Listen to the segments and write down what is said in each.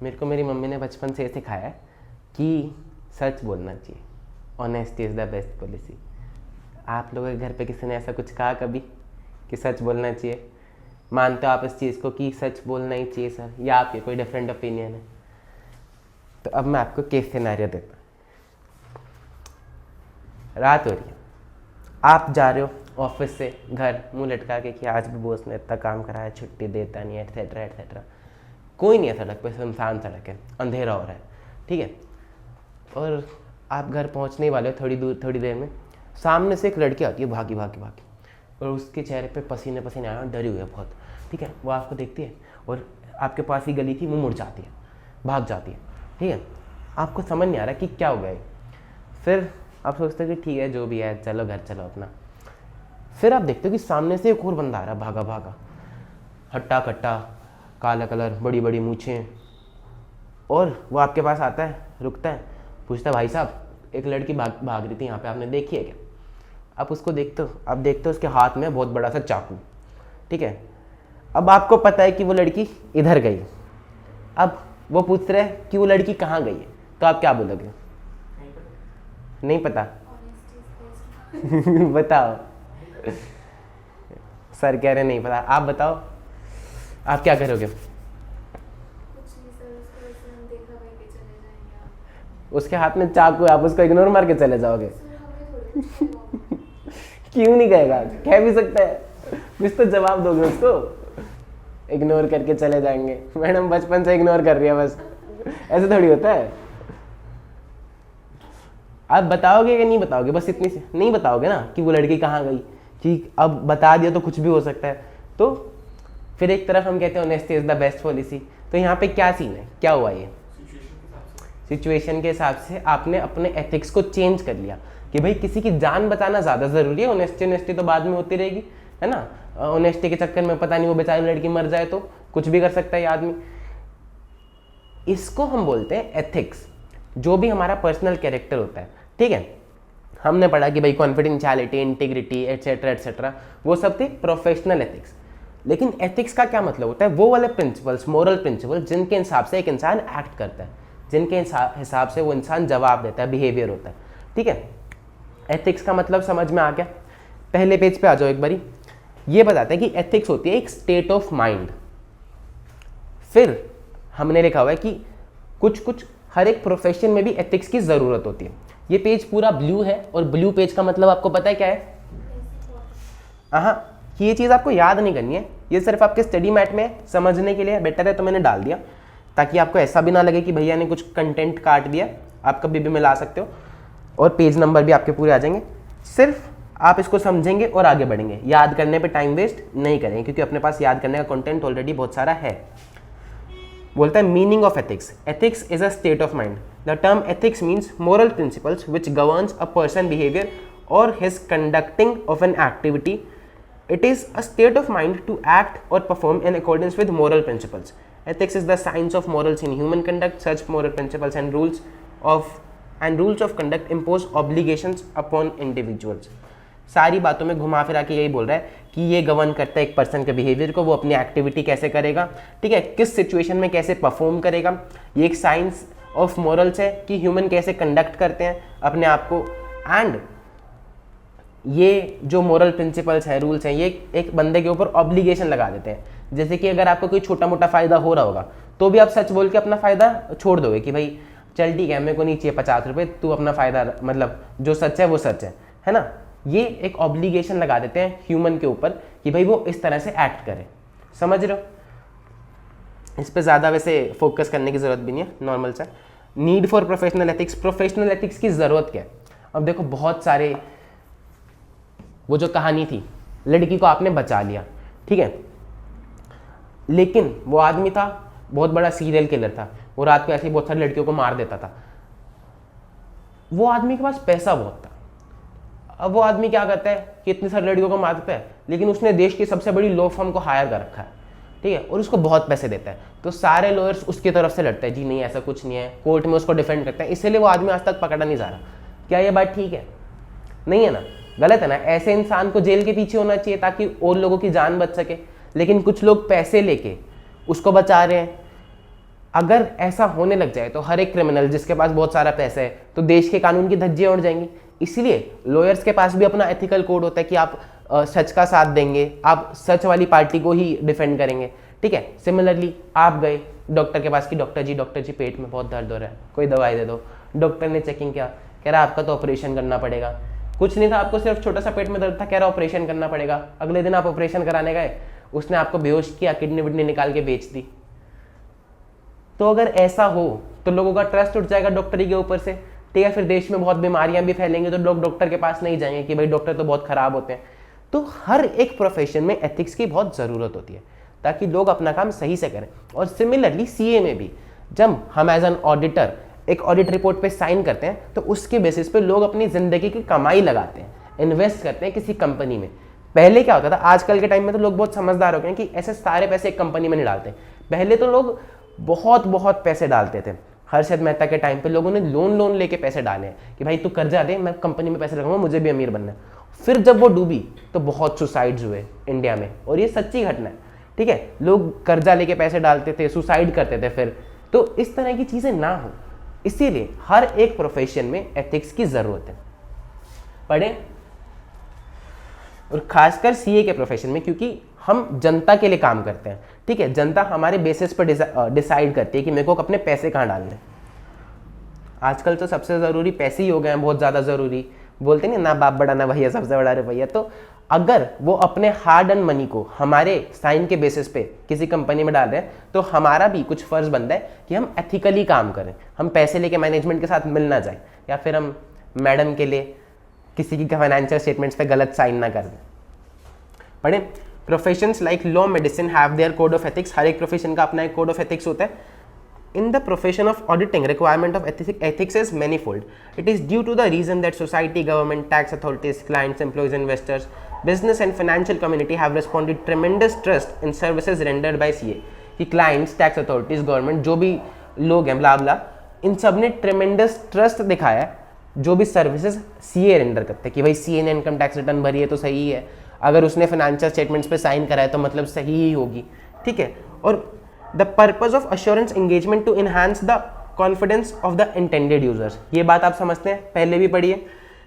मेरे को मेरी मम्मी ने बचपन से सिखाया है कि सच बोलना चाहिए, honesty is the best policy. आप लोगों के घर पे किसी ने ऐसा कुछ कहा कभी कि सच बोलना चाहिए? मानते हो आप इस चीज़ को कि सच बोलना ही चाहिए सर, या आपके कोई डिफरेंट ओपिनियन है? तो अब मैं आपको केस सिनेरियो देता हूँ। रात हो रही है, आप जा रहे हो ऑफिस से घर मुंह लटका के कि आज भी बॉस ने इतना काम कराया, छुट्टी देता नहीं, एटसेट्रा एटसेट्रा। कोई नहीं है सड़क पे, सुनसान सड़क है, अंधेरा हो रहा है, ठीक है। और आप घर पहुंचने वाले हो थोड़ी देर में, सामने से एक लड़की आती है भागी भागी भागी, और उसके चेहरे पे पसीने पसीने आया, डरी हुई है बहुत, ठीक है। वो आपको देखती है और आपके पास ही गली थी, वो मुड़ जाती है, भाग जाती है, ठीक है। आपको समझ नहीं आ रहा कि क्या हो गया है। फिर आप सोचते हो कि ठीक है जो भी है, चलो घर चलो अपना। फिर आप देखते हो कि सामने से एक और बंदा आ रहा है, भागा भागा, हट्टा कट्टा, काला कलर, बड़ी बड़ी मूछें, और वो आपके पास आता है, रुकता है, पूछता है भाई साहब एक लड़की भाग रही थी यहाँ पे, आपने देखी है क्या? आप उसको देखते हो, आप देखते हो उसके हाथ में बहुत बड़ा सा चाकू, ठीक है। अब आपको पता है कि वो लड़की इधर गई, अब वो पूछ रहे हैं कि वो लड़की कहाँ गई है, तो आप क्या बोलोगे? नहीं पता। बताओ। सर कह रहे नहीं पता, आप बताओ आप क्या करोगे? उसके हाथ में चाकू है, आप उसको इग्नोर मार के चले जाओगे? क्यों नहीं कहेगा? कह भी सकता है, कुछ तो जवाब दोगे उसको। इग्नोर करके चले जाएंगे, मैडम बचपन से इग्नोर कर रही है बस, ऐसे थोड़ी होता है। आप बताओगे कि नहीं बताओगे? बस इतनी से नहीं बताओगे ना कि वो लड़की कहाँ गई, ठीक। अब बता दिया तो कुछ भी हो सकता है। तो फिर एक तरफ हम कहते हैं honesty is the best policy. तो यहाँ पे क्या सीन है, क्या हुआ? ये सिचुएशन के हिसाब से आपने अपने एथिक्स को चेंज कर लिया कि भाई किसी की जान बचाना ज़्यादा ज़रूरी है, ऑनेस्टी तो बाद में होती रहेगी, है ना। ऑनेस्टी के चक्कर में पता नहीं वो बेचारी लड़की मर जाए तो कुछ भी कर सकता है ये आदमी। इसको हम बोलते हैं एथिक्स, जो भी हमारा पर्सनल कैरेक्टर होता है, ठीक है। हमने पढ़ा कि भाई कॉन्फिडेंशियलिटी, इंटीग्रिटी एटसेट्रा एटसेट्रा, वो सब थे प्रोफेशनल एथिक्स। लेकिन एथिक्स का क्या मतलब होता है? वो वाले प्रिंसिपल्स, मोरल प्रिंसिपल जिनके हिसाब से एक इंसान एक्ट करता है, जिनके हिसाब से वो इंसान जवाब देता है, बिहेवियर होता है, ठीक है। एथिक्स का मतलब समझ में आ गया? पहले पेज पे आ जाओ एक बारी। ये बताते हैं कि एथिक्स होती है एक स्टेट ऑफ माइंड। फिर हमने लिखा हुआ है कि कुछ हर एक प्रोफेशन में भी एथिक्स की ज़रूरत होती है। ये पेज पूरा ब्लू है, और ब्लू पेज का मतलब आपको पता है क्या है? हाँ, ये चीज़ आपको याद नहीं करनी है, ये सिर्फ आपके स्टडी मैट में समझने के लिए बेटर है, तो मैंने डाल दिया ताकि आपको ऐसा भी ना लगे कि भैया ने कुछ कंटेंट काट दिया। आप कभी भी मिला सकते हो, और पेज नंबर भी आपके पूरे आ जाएंगे। सिर्फ आप इसको समझेंगे और आगे बढ़ेंगे, याद करने पे टाइम वेस्ट नहीं करेंगे, क्योंकि अपने पास याद करने का कंटेंट ऑलरेडी बहुत सारा है। बोलता है meaning of ethics. Ethics is a state of mind. The term ethics means moral principles which governs a person behaviour और his conducting of an activity. It is a state of mind to act or perform in accordance with moral principles. Ethics is the science of morals in human conduct. Such moral principles and rules of conduct impose obligations upon individuals. सारी बातों में घुमा फिरा के यही बोल रहा है कि ये गवर्न करता है एक पर्सन के बिहेवियर को, वो अपनी एक्टिविटी कैसे करेगा, ठीक है, किस सिचुएशन में कैसे परफॉर्म करेगा। ये एक साइंस ऑफ मॉरल्स है कि ह्यूमन कैसे कंडक्ट करते हैं अपने आप को। एंड ये जो मोरल प्रिंसिपल्स हैं, रूल्स हैं, ये एक बंदे के ऊपर ऑब्लिगेशन लगा देते हैं। जैसे कि अगर आपको कोई छोटा मोटा फ़ायदा हो रहा होगा तो भी आप सच बोल के अपना फ़ायदा छोड़ दोगे कि भाई चल ठीक है, मेरे को नहीं चाहिए 50 रुपये, तू अपना फ़ायदा, मतलब जो सच है वो सच है ना। ये एक ऑब्लिगेशन लगा देते हैं ह्यूमन के ऊपर कि भाई वो इस तरह से एक्ट करे। समझ रहे हो? इस पर ज़्यादा वैसे फोकस करने की ज़रूरत भी नहीं है, नॉर्मल सा। Need for professional ethics. Professional ethics की ज़रूरत क्या है? अब देखो, बहुत सारे, वो जो कहानी थी, लड़की को आपने बचा लिया, ठीक है, लेकिन वो आदमी था बहुत बड़ा सीरियल किलर था, वो रात को ऐसे ही बहुत सारी लड़कियों को मार देता था। वो आदमी के पास पैसा बहुत था। अब वो आदमी क्या करता है कि इतनी सारी लड़कियों को मार देता है, लेकिन उसने देश की सबसे बड़ी लॉ फर्म को हायर कर रखा है, ठीक है, और उसको बहुत पैसे देता है। तो सारे लॉयर्स उसकी तरफ से लड़ते हैं, जी नहीं ऐसा कुछ नहीं है, कोर्ट में उसको डिफेंड करते हैं, इसलिए वो आदमी आज तक पकड़ा नहीं जा रहा। क्या ये बात ठीक है? नहीं है ना, गलत है ना। ऐसे इंसान को जेल के पीछे होना चाहिए ताकि और लोगों की जान बच सके, लेकिन कुछ लोग पैसे लेके उसको बचा रहे हैं। अगर ऐसा होने लग जाए तो हर एक क्रिमिनल जिसके पास बहुत सारा पैसा है तो देश के कानून की धज्जियां उड़ जाएंगी। इसीलिए लॉयर्स के पास भी अपना एथिकल कोड होता है कि आप सच का साथ देंगे, आप सच वाली पार्टी को ही डिफेंड करेंगे, ठीक है। सिमिलरली आप गए डॉक्टर के पास कि डॉक्टर जी पेट में बहुत दर्द हो रहा है, कोई दवाई दे दो। डॉक्टर ने चेकिंग किया, कह रहा आपका तो ऑपरेशन करना पड़ेगा। कुछ नहीं था, आपको सिर्फ छोटा सा पेट में दर्द था, कह रहा ऑपरेशन करना पड़ेगा। अगले दिन आप ऑपरेशन कराने गए, उसने आपको बेहोश किया, किडनी विडनी निकाल के बेच दी। तो अगर ऐसा हो तो लोगों का ट्रस्ट उठ जाएगा डॉक्टरी के ऊपर से, ठीक है। फिर देश में बहुत बीमारियां भी फैलेंगी तो लोग डॉक्टर के पास नहीं जाएंगे कि भाई डॉक्टर तो बहुत खराब होते हैं। तो हर एक प्रोफेशन में एथिक्स की बहुत ज़रूरत होती है ताकि लोग अपना काम सही से करें। और सिमिलरली सीए में भी जब हम एज एन ऑडिटर एक ऑडिट रिपोर्ट पे साइन करते हैं तो उसके बेसिस पे लोग अपनी ज़िंदगी की कमाई लगाते हैं, इन्वेस्ट करते हैं किसी कंपनी में। पहले क्या होता था, आजकल के टाइम में तो लोग बहुत समझदार हो गए हैं कि ऐसे सारे पैसे एक कंपनी में नहीं डालते। पहले तो लोग बहुत बहुत पैसे डालते थे। हर्षद मेहता के टाइम पे लोगों ने लोन लेके पैसे डाले हैं कि भाई तू कर्जा दे, मैं कंपनी में पैसे लगाऊंगा, मुझे भी अमीर बनना है। फिर जब वो डूबी तो बहुत सुसाइड्स हुए इंडिया में, और ये सच्ची घटना है, ठीक है। लोग कर्जा लेके पैसे डालते थे, सुसाइड करते थे फिर। तो इस तरह की चीज़ें ना हो, इसीलिए हर एक प्रोफेशन में एथिक्स की ज़रूरत है। पढ़ें, और खासकर सीए के प्रोफेशन में, क्योंकि हम जनता के लिए काम करते हैं, ठीक है। जनता हमारे बेसिस पर डिसाइड करती है कि मेरे को अपने पैसे कहाँ डालने। आजकल तो सबसे ज़रूरी पैसे ही हो गए हैं, बहुत ज़्यादा ज़रूरी। बोलते नहीं ना बाप बड़ा ना भैया, सबसे बड़ा रुपया। तो अगर वो अपने हार्ड अर्न मनी को हमारे साइन के बेसिस पे किसी कंपनी में डाल रहे हैं तो हमारा भी कुछ फ़र्ज़ बनता है कि हम एथिकली काम करें। हम पैसे लेके मैनेजमेंट के साथ मिल ना जाए, या फिर हम मैडम के लिए किसी की फाइनेंशियल स्टेटमेंट्स पे गलत साइन ना कर दें। पढ़े, professions like law, medicine have their code of ethics. हर एक प्रोफेशन का अपना एक कोड ऑफ एथिक्स होता है। In the profession of auditing, requirement of ethics is manifold. It is due to the reason that society, government, tax authorities, clients, employees, investors, business and financial community have responded tremendous trust in services rendered by CA. कि clients, tax authorities, government, जो भी लोग हैं blah blah, इन सब ने tremendous trust दिखाया जो भी सर्विसेज CA रेंडर करते हैं कि भाई CA ने इनकम टैक्स रिटर्न भरी है तो सही है, अगर उसने फाइनेंशियल स्टेटमेंट्स पे साइन करा है तो मतलब सही ही होगी, ठीक है। और The purpose of assurance engagement to enhance the confidence of the intended users. ये बात आप समझते हैं, पहले भी पढ़ी है।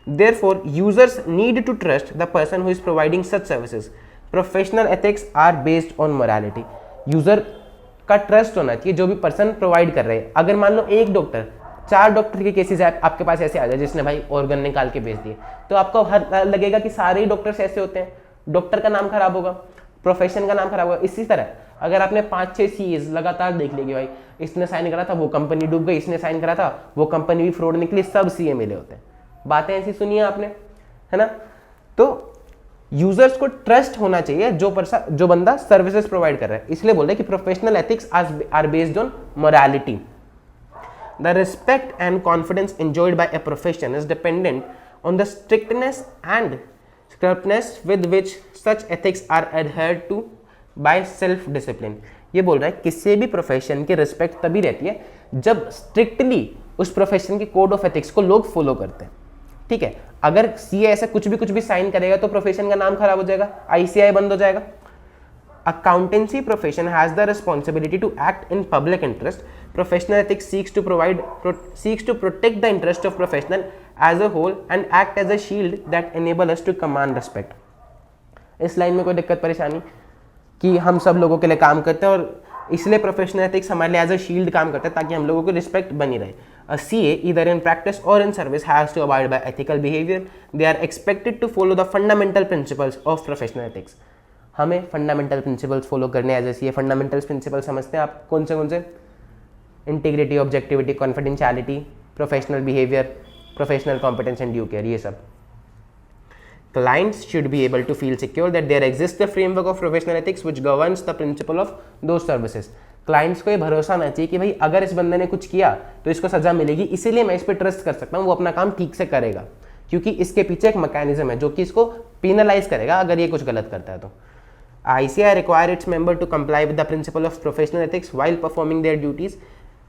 Therefore, users need to trust the person who is providing such services. Professional ethics are based on morality. User का ट्रस्ट होना चाहिए जो भी पर्सन प्रोवाइड कर रहे हैं। अगर मान लो एक डॉक्टर, 4 डॉक्टर के केसेस आपके पास ऐसे आ जाए जिसने भाई ऑर्गन निकाल के बेच दिए, तो आपको हर लगेगा कि सारे ही डॉक्टर्स ऐसे होते हैं, डॉक्टर का नाम खराब होगा, प्रोफेशन का नाम खराब होगा। इसी तरह अगर आपने 5-6 सीएस लगातार देख लेगी, भाई इसने साइन करा था वो कंपनी डूब गई, इसने साइन करा था वो कंपनी भी फ्रॉड निकली, सब सीए मिले होते हैं। बातें ऐसी सुनी है आपने, है ना। तो यूजर्स को ट्रस्ट होना चाहिए जो बंदा सर्विसेज प्रोवाइड कर रहा है। इसलिए बोल रहे हैं कि professional ethics are based on morality. The respect and confidence enjoyed by a profession is dependent on the strictness and scrupulousness with which such ethics are adhered to by self discipline. ये बोल रहा है किसी भी profession की respect तभी रहती है जब स्ट्रिक्टली उस प्रोफेशन के कोड ऑफ एथिक्स को लोग फॉलो करते हैं, ठीक है। अगर सीए ऐसा कुछ भी साइन करेगा तो प्रोफेशन का नाम खराब हो जाएगा, आईसीआई बंद हो जाएगा। Accountancy profession has the responsibility to act in public interest. Professional ethics seeks to protect the interest of professional as a whole and act as a shield that enable us to command respect. इस line में कोई दिक्कत परेशानी कि हम सब लोगों के लिए काम करते हैं और इसलिए प्रोफेशनल एथिक्स हमारे लिए एज अ शील्ड काम करता है ताकि हम लोगों को रिस्पेक्ट बनी रहे। A CA, either in practice or in service, has to abide by ethical behavior. They are expected to follow the fundamental principles of professional ethics. हमें फंडामेंटल प्रिंसिपल्स फॉलो करने as a CA. Fundamental principle समझते हैं आप कौन से? Integrity, objectivity, confidentiality, professional behaviour, professional competence and due care, ये सब। Clients should be able to feel secure that there exists a framework of professional ethics which governs the principle of those services. Clients को ये भरोसा ना चाहिए कि भाई अगर इस बंदे ने कुछ किया तो इसको सजा मिलेगी, इसीलिए मैं इस पर ट्रस्ट कर सकता हूँ, वो अपना काम ठीक से करेगा, क्योंकि इसके पीछे एक मैकेनिज्म है जो कि इसको पेनलाइज करेगा अगर ये कुछ गलत करता है तो। ICAI require its member to comply with the principle of professional ethics while performing their duties.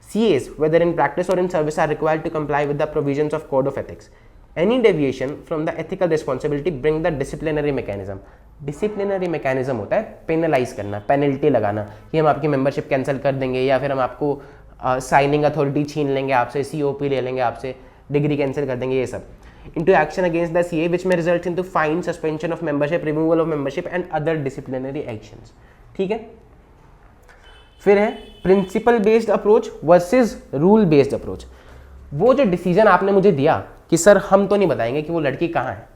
CAs, whether in practice or in service, are required to comply with the provisions of code of ethics. Any deviation from the ethical responsibility bring the disciplinary mechanism. Disciplinary mechanism होता है penalise करना, penalty लगाना कि हम आपकी membership cancel कर देंगे या फिर हम आपको साइनिंग अथॉरिटी छीन लेंगे आपसे, COP ले लेंगे आपसे, डिग्री कैंसिल कर देंगे, ये सब। into action against the CA which may result into fine, suspension of membership, removal of membership and other disciplinary actions। ठीक है। फिर है principle based approach versus rule based approach. वो जो डिसीजन आपने मुझे दिया कि सर हम तो नहीं बताएंगे कि वो लड़की कहाँ है,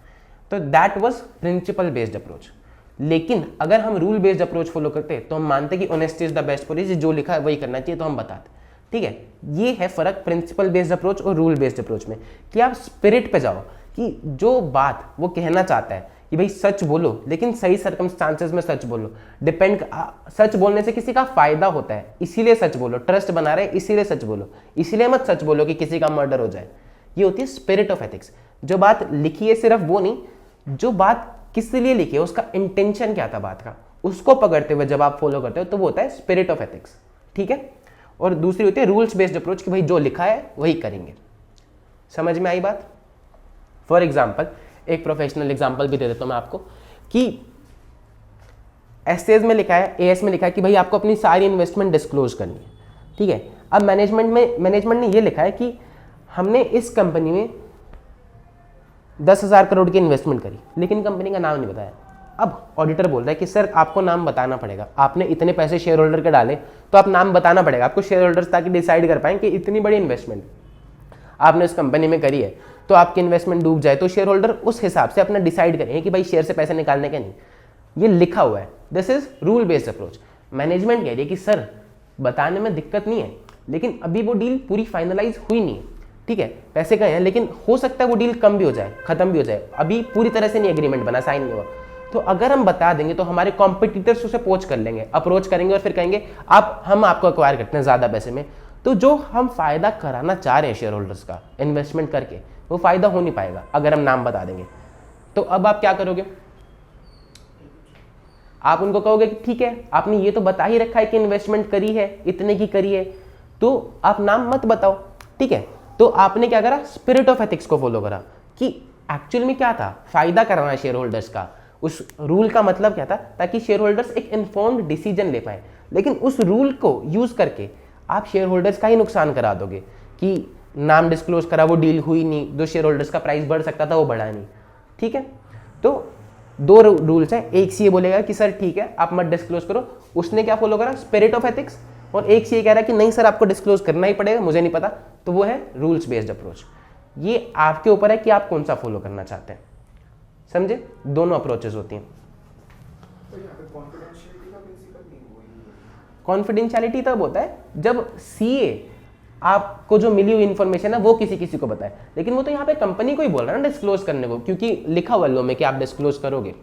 तो that was principle based approach. लेकिन अगर हम रूल बेस्ड अप्रोच फॉलो करते तो हम मानते कि honesty is the best policy, जो लिखा है वही करना चाहिए, तो हम बताते। ठीक है, ये है फर्क प्रिंसिपल बेस्ड अप्रोच और रूल बेस्ड अप्रोच में, कि आप स्पिरिट पे जाओ कि जो बात वो कहना चाहता है कि भाई सच बोलो, लेकिन सही सर्कमस्टांसेस में सच बोलो। सच बोलने से किसी का फायदा होता है, इसीलिए सच बोलो। ट्रस्ट बना रहे इसीलिए सच बोलो, इसीलिए मत सच बोलो कि किसी का मर्डर हो जाए। ये होती है स्पिरिट ऑफ एथिक्स। जो बात लिखी है सिर्फ वो नहीं, जो बात किस लिए लिखी है, उसका इंटेंशन क्या था बात का, उसको पकड़ते हुए जब आप फॉलो करते हो तो वो होता है स्पिरिट ऑफ एथिक्स। ठीक है। और दूसरी होती है रूल्स बेस्ड अप्रोच, कि भाई जो लिखा है वही करेंगे। समझ में आई बात? फॉर एग्जाम्पल, एक प्रोफेशनल एग्जाम्पल भी दे देता हूं मैं आपको, कि एसएस में लिखा है, एएस में लिखा है कि भाई आपको अपनी सारी इन्वेस्टमेंट डिस्क्लोज करनी है। ठीक है। अब मैनेजमेंट ने ये लिखा है कि हमने इस कंपनी में 10,000 करोड़ की इन्वेस्टमेंट करी, लेकिन कंपनी का नाम नहीं बताया। अब ऑडिटर बोल रहा है कि सर आपको नाम बताना पड़ेगा, आपने इतने पैसे शेयर होल्डर के डाले तो आप नाम बताना पड़ेगा आपको शेयर होल्डर्स, ताकि डिसाइड कर पाएं कि इतनी बड़ी इन्वेस्टमेंट आपने उस कंपनी में करी है तो आपकी इन्वेस्टमेंट डूब जाए तो शेयर होल्डर उस हिसाब से अपना डिसाइड करेंगे कि भाई शेयर से पैसे निकालने के नहीं। ये लिखा हुआ है, this is rule based approach. Management कह रही है कि सर बताने में दिक्कत नहीं है, लेकिन अभी वो डील पूरी फाइनलाइज हुई नहीं है। ठीक है, पैसे गए हैं, लेकिन हो सकता है वो डील कम भी हो जाए, खत्म भी हो जाए, अभी पूरी तरह से नहीं एग्रीमेंट बना, साइन नहीं हुआ। तो अगर हम बता देंगे तो हमारे कॉम्पिटिटर्स उसे पोच कर लेंगे, अप्रोच करेंगे और फिर कहेंगे हम आपको अक्वायर करते हैं ज़्यादा पैसे में। तो जो हम फायदा कराना चाह रहे हैं शेयर होल्डर्स का इन्वेस्टमेंट करके, वो फायदा हो नहीं पाएगा अगर हम नाम बता देंगे। तो अब आप क्या करोगे? आप उनको कहोगे कि ठीक है आपने ये तो बता ही रखा है कि इन्वेस्टमेंट करी है, इतने की करी है, तो आप नाम मत बताओ। ठीक है। तो आपने क्या करा? स्पिरिट ऑफ एथिक्स को फॉलो करा कि एक्चुअल में क्या था, फायदा कराना शेयर होल्डर्स का। उस रूल का मतलब क्या था? ताकि शेयर होल्डर्स एक इन्फॉर्म्ड डिसीजन ले पाए। लेकिन उस रूल को यूज करके आप शेयर होल्डर्स का ही नुकसान करा दोगे कि नाम डिस्क्लोज करा, वो डील हुई नहीं, जो शेयर होल्डर्स का प्राइस बढ़ सकता था वो बढ़ा नहीं। ठीक है। तो दो रूल्स हैं, एक सीए बोलेगा कि सर ठीक है आप मत डिस्क्लोज करो, उसने क्या फॉलो करा? Spirit of ethics. और एक सीए कह रहा है कि नहीं सर आपको डिस्क्लोज करना ही पड़ेगा, मुझे नहीं पता, तो वो है रूल्स बेस्ड अप्रोच। ये आपके ऊपर है कि आप कौन सा फॉलो करना चाहते हैं। समझे? दोनों अप्रोचेस होती हैं। कॉन्फिडेंशियलिटी तब होता है जब सीए आपको जो मिली हुई इंफॉर्मेशन है वो किसी को बताए, लेकिन वो तो यहाँ पे कंपनी को ही बोल रहा है ना डिस्क्लोज करने को, क्योंकि लिखा हुआ लो में कि आप डिस्क्लोज करोगे।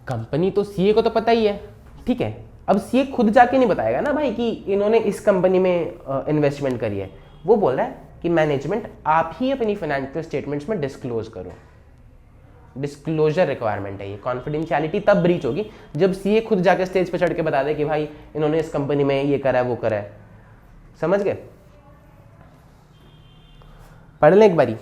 कंपनी तो सीए को तो पता ही है। ठीक है। अब सीए खुद जाके नहीं बताएगा ना भाई कि इन्होंने इस कंपनी में इन्वेस्टमेंट करी है, वो बोल रहा है कि मैनेजमेंट आप ही अपनी फाइनेंशियल स्टेटमेंट्स में डिस्क्लोज करो। डिस्क्लोजर रिक्वायरमेंट है ये। कॉन्फिडेंशियलिटी तब ब्रीच होगी जब सीए खुद जाके स्टेज पे चढ़ के बता दे कि भाई इन्होंने इस कंपनी में ये करा है वो करा है। समझ गए? पढ़ लें एक बारी।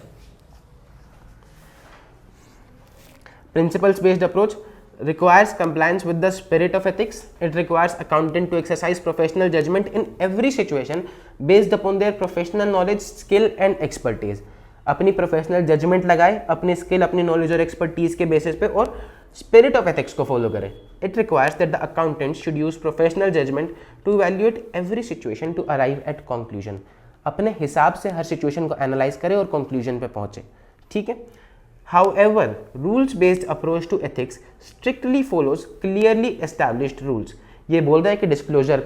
Principles based approach requires compliance with the spirit of ethics. It requires accountant to exercise professional judgment in every situation based upon their professional knowledge, skill and expertise. अपनी प्रोफेशनल जजमेंट लगाए, अपनी स्किल, अपनी knowledge और expertise के basis पे, और spirit of ethics को follow करें। It requires that the accountant should use professional judgement to evaluate every situation to arrive at conclusion. अपने हिसाब से हर सिचुएशन को एनालाइज करे और कंक्लूजन पे पहुंचे। ठीक है। However, rules-based approach to ethics strictly follows clearly established rules. ये बोल रहा है कि डिस्क्लोजर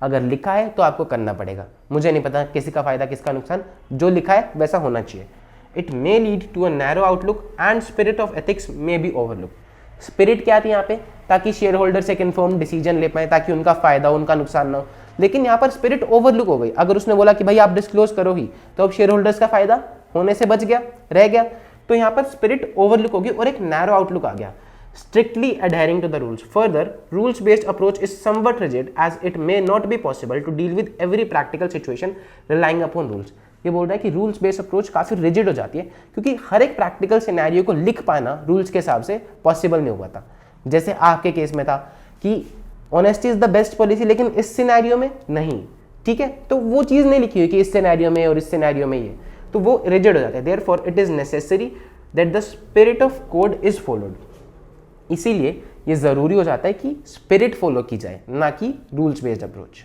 अगर लिखा है तो आपको करना पड़ेगा, मुझे नहीं पता किसी का फायदा किसका नुकसान, जो लिखा है वैसा होना चाहिए। It may lead to a narrow outlook and spirit of ethics may be overlooked. Spirit क्या थी यहाँ पे? ताकि शेयर होल्डर्स एक इन्फॉर्म डिसीजन ले पाए, ताकि उनका फायदा हो, उनका नुकसान ना हो। लेकिन यहाँ पर स्पिरिट ओवरलुक हो गई। अगर उसने बोला कि भाई आप डिस्क्लोज करो ही, तो अब शेयर होल्डर्स का फायदा होने से बच गया, रह गया। तो यहाँ पर स्पिरिट ओवरलुक होगी और एक नैरो आउटलुक आ गया। Strictly adhering to the rules. Further, rules-based approach is somewhat rigid as it may not be possible to deal with every practical situation relying upon rules. ये बोल रहा है कि रूल्स बेस्ड अप्रोच काफ़ी rigid हो जाती है, क्योंकि हर एक प्रैक्टिकल सिनेरियो को लिख पाना रूल्स के हिसाब से पॉसिबल नहीं हुआ था। जैसे आपके केस में था कि honesty is the best policy, लेकिन इस सिनेरियो में नहीं, ठीक है। तो वो चीज़ नहीं लिखी हुई कि इस सिनेरियो में और इस सिनेरियो में ये, तो वो रिजिड हो जाता है। Therefore it is necessary that the spirit of code is followed. इसीलिए ये ज़रूरी हो जाता है कि स्पिरिट फॉलो की जाए, ना कि रूल्स बेस्ड अप्रोच।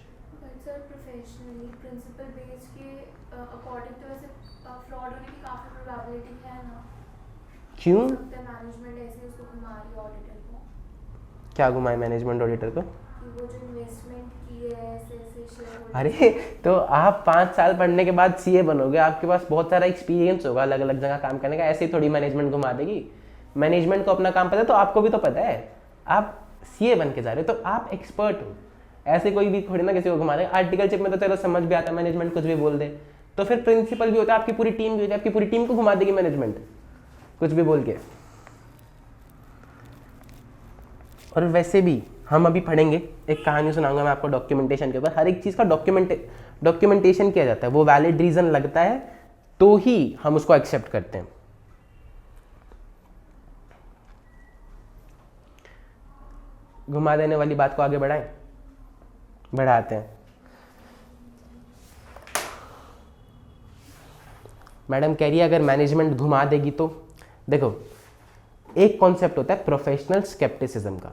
क्यों? क्या घुमाए मैनेजमेंट ऑडिटर को? अरे तो आप 5 साल पढ़ने के बाद सीए बनोगे, आपके पास बहुत सारा एक्सपीरियंस होगा अलग अलग जगह काम करने का, ऐसे ही थोड़ी मैनेजमेंट घुमा देगी। मैनेजमेंट को अपना काम पता है, तो आपको भी तो पता है, आप सीए बन के जा रहे हो तो आप एक्सपर्ट हो। ऐसे कोई भी थोड़ी ना किसी को घुमा दे। आर्टिकलशिप में तो चलो समझ भी आता है, मैनेजमेंट कुछ भी बोल दे, तो फिर प्रिंसिपल भी होता है, आपकी पूरी टीम भी होती है, आपकी पूरी टीम को घुमा देगी मैनेजमेंट कुछ भी बोल के। और वैसे भी हम अभी पढ़ेंगे, एक कहानी सुनाऊंगा मैं आपको डॉक्यूमेंटेशन के ऊपर। हर एक चीज़ का डॉक्यूमेंटेशन किया जाता है, वो वैलिड रीज़न लगता है तो ही हम उसको एक्सेप्ट करते हैं। घुमा देने वाली बात को आगे बढ़ाते हैं। मैडम कह रही है अगर मैनेजमेंट घुमा देगी तो, देखो एक कॉन्सेप्ट होता है प्रोफेशनल स्केप्टिसिज्म का,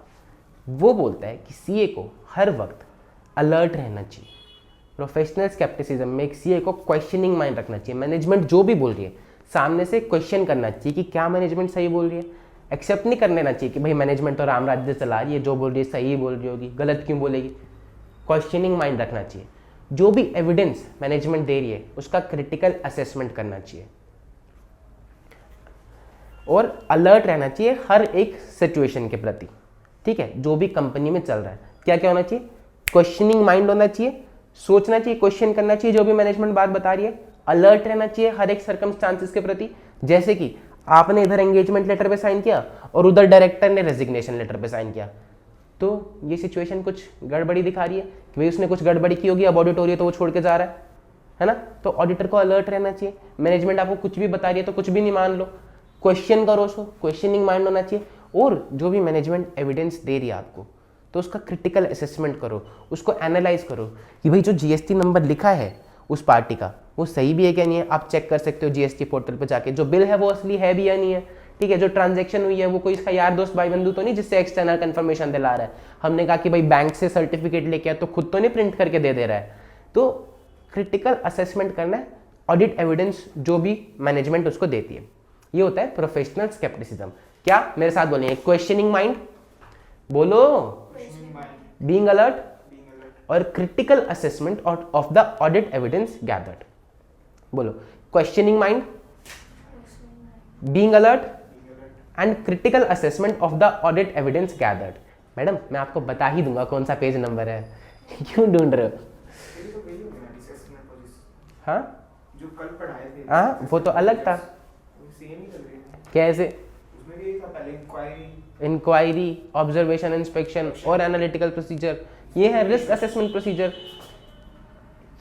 वो बोलता है कि सीए को हर वक्त अलर्ट रहना चाहिए। प्रोफेशनल स्केप्टिसिज्म में एक सीए को क्वेश्चनिंग माइंड रखना चाहिए। मैनेजमेंट जो भी बोल रही है सामने से क्वेश्चन करना चाहिए कि क्या मैनेजमेंट सही बोल रही है। एक्सेप्ट नहीं कर लेना चाहिए कि भाई मैनेजमेंट तो राम राज्य चला रही है, जो बोल रही है सही बोल रही होगी, गलत क्यों बोलेगी। क्वेश्चनिंग माइंड रखना चाहिए। जो भी एविडेंस मैनेजमेंट दे रही है उसका क्रिटिकल असेसमेंट करना चाहिए और अलर्ट रहना चाहिए हर एक सिचुएशन के प्रति, ठीक है। जो भी कंपनी में चल रहा है क्या क्या होना चाहिए, क्वेश्चनिंग माइंड होना चाहिए, सोचना चाहिए, क्वेश्चन करना चाहिए जो भी मैनेजमेंट बात बता रही है, अलर्ट रहना चाहिए हर एक सर्कमस्टांसेस के प्रति। जैसे कि आपने इधर एंगेजमेंट लेटर पे साइन किया और उधर डायरेक्टर ने रेजिग्नेशन लेटर पे साइन किया, तो ये सिचुएशन कुछ गड़बड़ी दिखा रही है कि भाई उसने कुछ गड़बड़ी की होगी, अब ऑडिट हो रही है तो वो छोड़ के जा रहा है ना। तो ऑडिटर को अलर्ट रहना चाहिए। मैनेजमेंट आपको कुछ भी बता रही है तो कुछ भी नहीं मान लो, क्वेश्चन करो उसको, क्वेश्चनिंग माइंड होना चाहिए। और जो भी मैनेजमेंट एविडेंस दे रही है आपको तो उसका क्रिटिकल असेसमेंट करो, उसको एनालाइज करो कि भाई जो जीएसटी नंबर लिखा है उस पार्टी का वो सही भी है क्या नहीं है। आप चेक कर सकते हो जीएसटी पोर्टल पर जाके, जो बिल है वो असली है भी या नहीं है, ठीक है। जो ट्रांजैक्शन हुई है वो कोई इसका यार दोस्त भाई बंधु तो नहीं जिससे एक्सटर्नल कंफर्मेशन दिला रहा है। हमने कहा कि भाई बैंक से सर्टिफिकेट लेके आया तो खुद तो नहीं प्रिंट करके दे रहा है। तो क्रिटिकल असेसमेंट करना है, ऑडिट एविडेंस जो भी मैनेजमेंट उसको देती है, ये होता है प्रोफेशनल स्केप्टिसिज्म। क्या मेरे साथ बोलेंगे, क्वेश्चनिंग माइंड, बोलो, बीइंग अलर्ट और critical assessment of the audit evidence gathered. बोलो, questioning mind, being alert and critical assessment of the audit evidence gathered. Madam मैं आपको बता ही दूंगा कौन सा पेज नंबर है, क्यों ढूंढ रहे हो? हाँ जो कल पढ़ाए थे, हाँ वो तो अलग था। कैसे? उसमें भी था पहले इंक्वायरी, ऑब्जर्वेशन, इंस्पेक्शन और एनालिटिकल प्रोसीजर, ये है रिस्क असेसमेंट प्रोसीजर।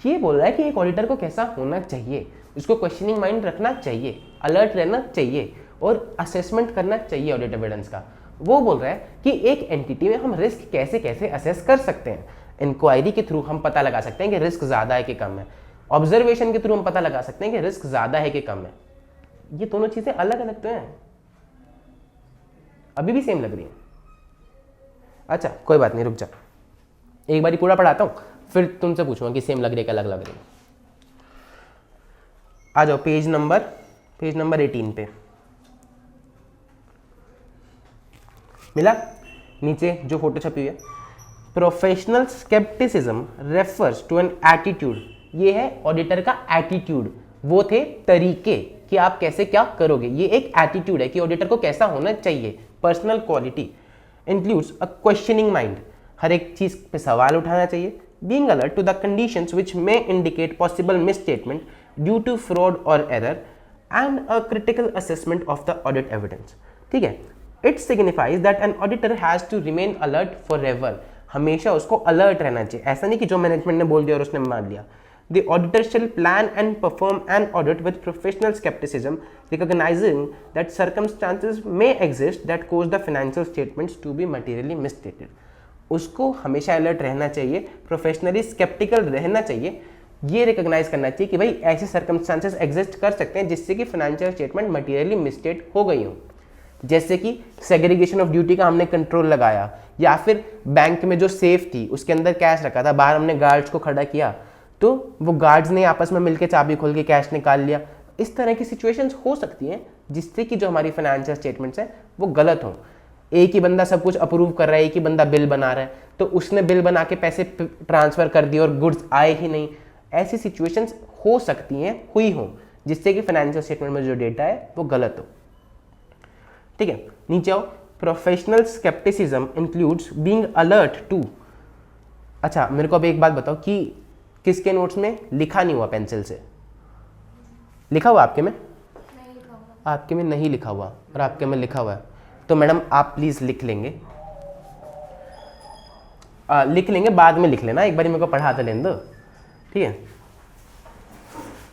ये बोल रहा है कि एक ऑडिटर को कैसा होना चाहिए, उसको क्वेश्चनिंग माइंड रखना चाहिए, अलर्ट रहना चाहिए और असेसमेंट करना चाहिए ऑडिट एविडेंस का। वो बोल रहा है कि एक एंटिटी में हम रिस्क कैसे कैसे असेस कर सकते हैं। इंक्वायरी के थ्रू हम पता लगा सकते हैं कि रिस्क ज़्यादा है कि कम है, ऑब्जर्वेशन के थ्रू हम पता लगा सकते हैं कि रिस्क ज़्यादा है कि कम है। ये दोनों चीज़ें अलग अलग तो हैं, अभी भी सेम लग रही है। अच्छा कोई बात नहीं, रुक जा, एक बारी पूरा पढ़ाता हूँ फिर तुमसे पूछूंगा कि सेम लग रही है क्या अलग लग रही है। आ जाओ पेज नंबर 18 पे। मिला? नीचे जो फोटो छपी हुई है, professional scepticism refers to an attitude. ये है ऑडिटर का एटीट्यूड, वो थे तरीके कि आप कैसे क्या करोगे। ये एक एटीट्यूड है कि ऑडिटर को कैसा होना चाहिए, personal quality. Includes a questioning mind, हर एक चीज पे सवाल उठाना चाहिए। Being alert to the conditions which may indicate possible misstatement due to fraud और error and a critical assessment of the audit evidence. ठीक है, it signifies that an auditor has to remain alert for ever. हमेशा उसको alert रहना चाहिए, ऐसा नहीं कि जो मैनेजमेंट ने बोल दिया और उसने मान लिया। The auditor shall plan and perform an audit with professional skepticism, recognizing that circumstances may exist that cause the financial statements to be materially misstated. उसको हमेशा अलर्ट रहना चाहिए, प्रोफेशनली स्केप्टिकल रहना चाहिए, ये रिकॉग्नाइज करना चाहिए कि भाई ऐसे सर्कमस्टांसेस एग्जिस्ट कर सकते हैं जिससे कि फाइनेंशियल स्टेटमेंट मटीरियली मिसस्टेट हो गई हो। जैसे कि सेग्रीगेशन ऑफ ड्यूटी का हमने कंट्रोल लगाया, या फिर बैंक में जो सेफ थी उसके अंदर कैश रखा था, बाहर हमने गार्ड्स को खड़ा किया तो वो गार्ड्स ने आपस में मिलकर चाबी खोल के कैश निकाल लिया। इस तरह की सिचुएशंस हो सकती हैं जिससे कि जो हमारी फाइनेंशियल स्टेटमेंट्स हैं वो गलत हों। एक ही बंदा सब कुछ अप्रूव कर रहा है, एक ही बंदा बिल बना रहा है, तो उसने बिल बना के पैसे ट्रांसफर कर दिए और गुड्स आए ही नहीं। ऐसी सिचुएशंस हो सकती हैं, हुई हों, जिससे कि फाइनेंशियल स्टेटमेंट में जो डेटा है वो गलत हो। ठीक है, नीचे आओ। Professional scepticism includes being alert to. अच्छा, मेरे को अब एक बात बताओ कि किसके नोट्स में लिखा नहीं हुआ पेंसिल से? लिखा हुआ आपके में? नहीं लिखा हुआ। आपके में नहीं लिखा हुआ और आपके में लिखा हुआ है, तो मैडम आप प्लीज लिख लेंगे। लिख लेंगे, बाद में लिख लेना, एक बार मेरे को पढ़ा तो लेने दो, ठीक है।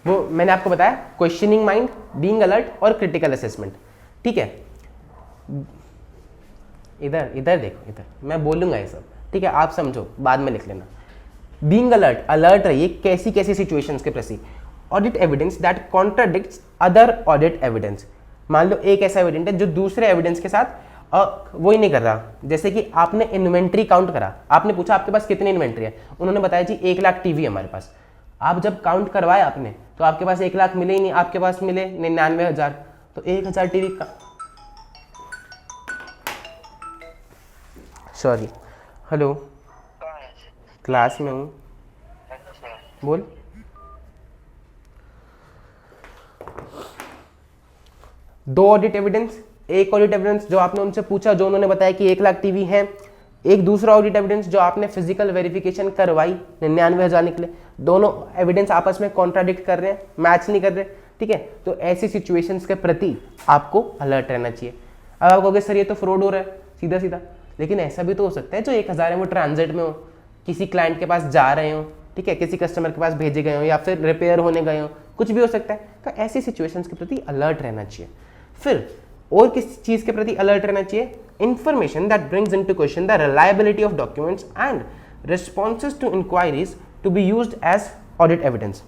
वो मैंने आपको बताया, क्वेश्चनिंग माइंड, बीइंग अलर्ट और क्रिटिकल असेसमेंट। ठीक है, इधर इधर देखो, इधर मैं बोलूंगा ये सब, ठीक है, आप समझो, बाद में लिख लेना। बीइंग अलर्ट, अलर्ट रहिए कैसी कैसी सिचुएशंस के प्रति। Audit evidence that contradicts other audit evidence. मान लो एक ऐसा एविडेंट है जो दूसरे एविडेंस के साथ वो ही नहीं कर रहा। जैसे कि आपने इन्वेंट्री काउंट करा, आपने पूछा आपके पास कितनी इन्वेंट्री है, उन्होंने बताया जी 1 लाख टीवी है हमारे पास। आप जब काउंट करवाए आपने तो आपके पास 1 लाख मिले ही नहीं, आपके पास मिले 99,000, तो 1,000 टीवी का, सॉरी, हेलो, क्लास में हूँ, बोल। दो ऑडिट एविडेंस, एक ऑडिट एविडेंस जो आपने उनसे पूछा, जो उन्होंने बताया कि 1 लाख टीवी है, एक दूसरा ऑडिट एविडेंस जो आपने फिजिकल वेरिफिकेशन करवाई, 99,000 निकले। दोनों एविडेंस आपस में कॉन्ट्राडिक्ट कर रहे हैं, मैच नहीं कर रहे, ठीक है। तो ऐसी सिचुएशंस के प्रति आपको अलर्ट रहना चाहिए। अब आप कहोगे सर ये तो फ्रॉड हो रहा है सीधा सीधा, लेकिन ऐसा भी तो हो सकता है जो 1,000 है वो ट्रांजिट में हो, किसी क्लाइंट के पास जा रहे हो, ठीक है, किसी कस्टमर के पास भेजे गए हो, या फिर रिपेयर होने गए हो, कुछ भी हो सकता है। तो ऐसी सिचुएशंस के प्रति अलर्ट रहना चाहिए। फिर और किस चीज के प्रति अलर्ट रहना चाहिए? Information that brings into question the reliability of documents and responses to inquiries to be used as audit evidence.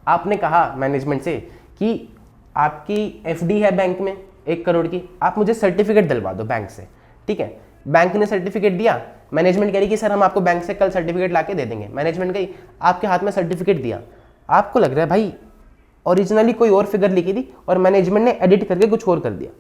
आपने कहा मैनेजमेंट से कि आपकी एफडी है बैंक में 1 करोड़ की, आप मुझे सर्टिफिकेट दिलवा दो बैंक से, ठीक है। बैंक ने सर्टिफिकेट दिया, मैनेजमेंट कह रही कि सर हम आपको बैंक से कल सर्टिफिकेट लाके दे देंगे। मैनेजमेंट गई, आपके हाथ में सर्टिफिकेट दिया, आपको लग रहा है भाई ओरिजिनली कोई और फिगर लिखी थी और मैनेजमेंट ने एडिट करके कुछ और कर दिया।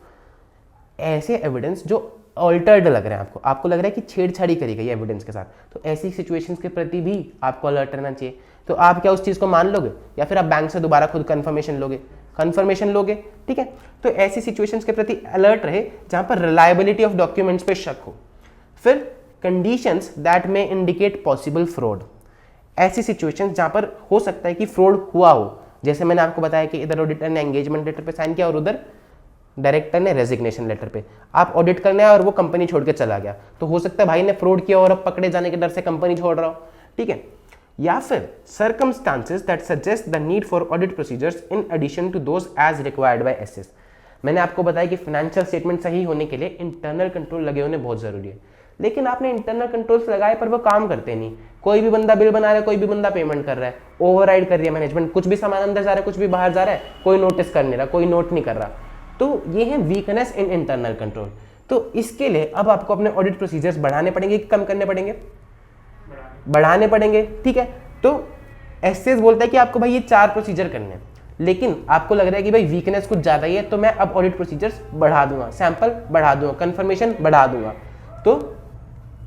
ऐसे एविडेंस जो ऑल्टर्ड लग रहे हैं आपको, आपको लग रहा है कि छेड़छाड़ी करी गई एविडेंस के साथ, तो ऐसी सिचुएशंस के प्रति भी आपको अलर्ट रहना चाहिए। तो आप क्या उस चीज़ को मान लोगे या फिर आप बैंक से दोबारा खुद कंफर्मेशन लोगे, ठीक है। तो ऐसी सिचुएशंस के प्रति अलर्ट रहे जहां पर रिलायबिलिटी ऑफ डॉक्यूमेंट्स पे शक हो। फिर कंडीशंस दैट में इंडिकेट पॉसिबल फ्रॉड, ऐसी सिचुएशंस जहां पर हो सकता है कि फ्रॉड हुआ हो। जैसे मैंने आपको बताया कि इधर ऑडिटर ने एंगेजमेंट लेटर पे साइन किया और उधर डायरेक्टर ने रेजिग्नेशन लेटर पे। आप ऑडिट करने आए और वो कंपनी छोड़ के चला गया, तो हो सकता है भाई ने फ्रॉड किया और अब पकड़े जाने के डर से कंपनी छोड़ रहा हो, ठीक है। या फिर circumstances that suggest the need for audit procedures in addition to those as required by SS। मैंने आपको बताया कि फाइनेंशियल स्टेटमेंट सही होने के लिए इंटरनल कंट्रोल लगे होने बहुत जरूरी है, लेकिन आपने इंटरनल कंट्रोल्स लगाए पर वो काम करते नहीं। कोई भी बंदा बिल बना रहा है, कोई भी बंदा पेमेंट कर रहा है, ओवरराइड कर रही है मैनेजमेंट, कुछ भी सामान अंदर जा रहा है, कुछ भी बाहर जा रहा है, कोई नोटिस कर नहीं रहा, कोई नोट नहीं कर रहा। तो ये है वीकनेस इन इंटरनल कंट्रोल। तो इसके लिए अब आपको अपने ऑडिट प्रोसीजर्स बढ़ाने पड़ेंगे कि कम करने पड़ेंगे? बढ़ाने पड़ेंगे, ठीक है। तो एसएस बोलता है कि आपको भाई ये 4 प्रोसीजर करने हैं, लेकिन आपको लग रहा है कि भाई वीकनेस कुछ ज़्यादा ही है, तो मैं अब ऑडिट प्रोसीजर्स बढ़ा दूंगा, सैंपल बढ़ा दूंगा, कंफर्मेशन बढ़ा दूंगा। तो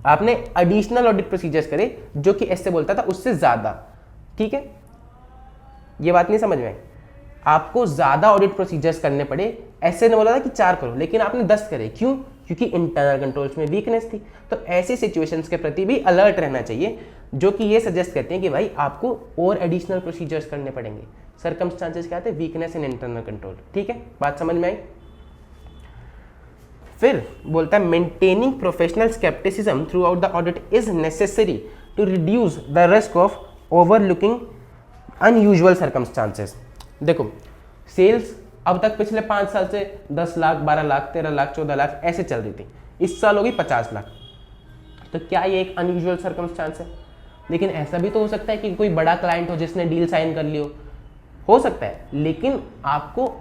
आपने एडिशनल ऑडिट प्रोसीजर्स करे जो कि एसए बोलता था उससे ज़्यादा, ठीक है। ये बात नहीं समझ में आई? आपको ज़्यादा ऑडिट प्रोसीजर्स करने पड़े। एसए ने बोला था कि 4 करो, लेकिन आपने 10 करे, क्यों? क्योंकि इंटरनल कंट्रोल्स में वीकनेस थी। तो ऐसी सिचुएशंस के प्रति भी अलर्ट रहना चाहिए जो कि ये सजेस्ट करते हैं कि भाई आपको और एडिशनल प्रोसीजर्स करने पड़ेंगे। सर्कमस्टांसेस क्या आते हैं? वीकनेस इन इंटरनल कंट्रोल, ठीक है। बात समझ में आई? फिर बोलता है maintaining professional scepticism throughout the audit is necessary to reduce the risk of overlooking unusual circumstances. देखो, सेल्स अब तक पिछले 5 साल से 10 लाख, 12 लाख, 13 लाख, 14 लाख ऐसे चल रही थी। इस साल होगी 50 लाख। तो क्या ये एक अनयूजुअल सर्कमस्टांस है? लेकिन ऐसा भी तो हो सकता है कि कोई बड़ा क्लाइंट हो जिसने डील साइन कर ली हो सकता है, लेकिन आपको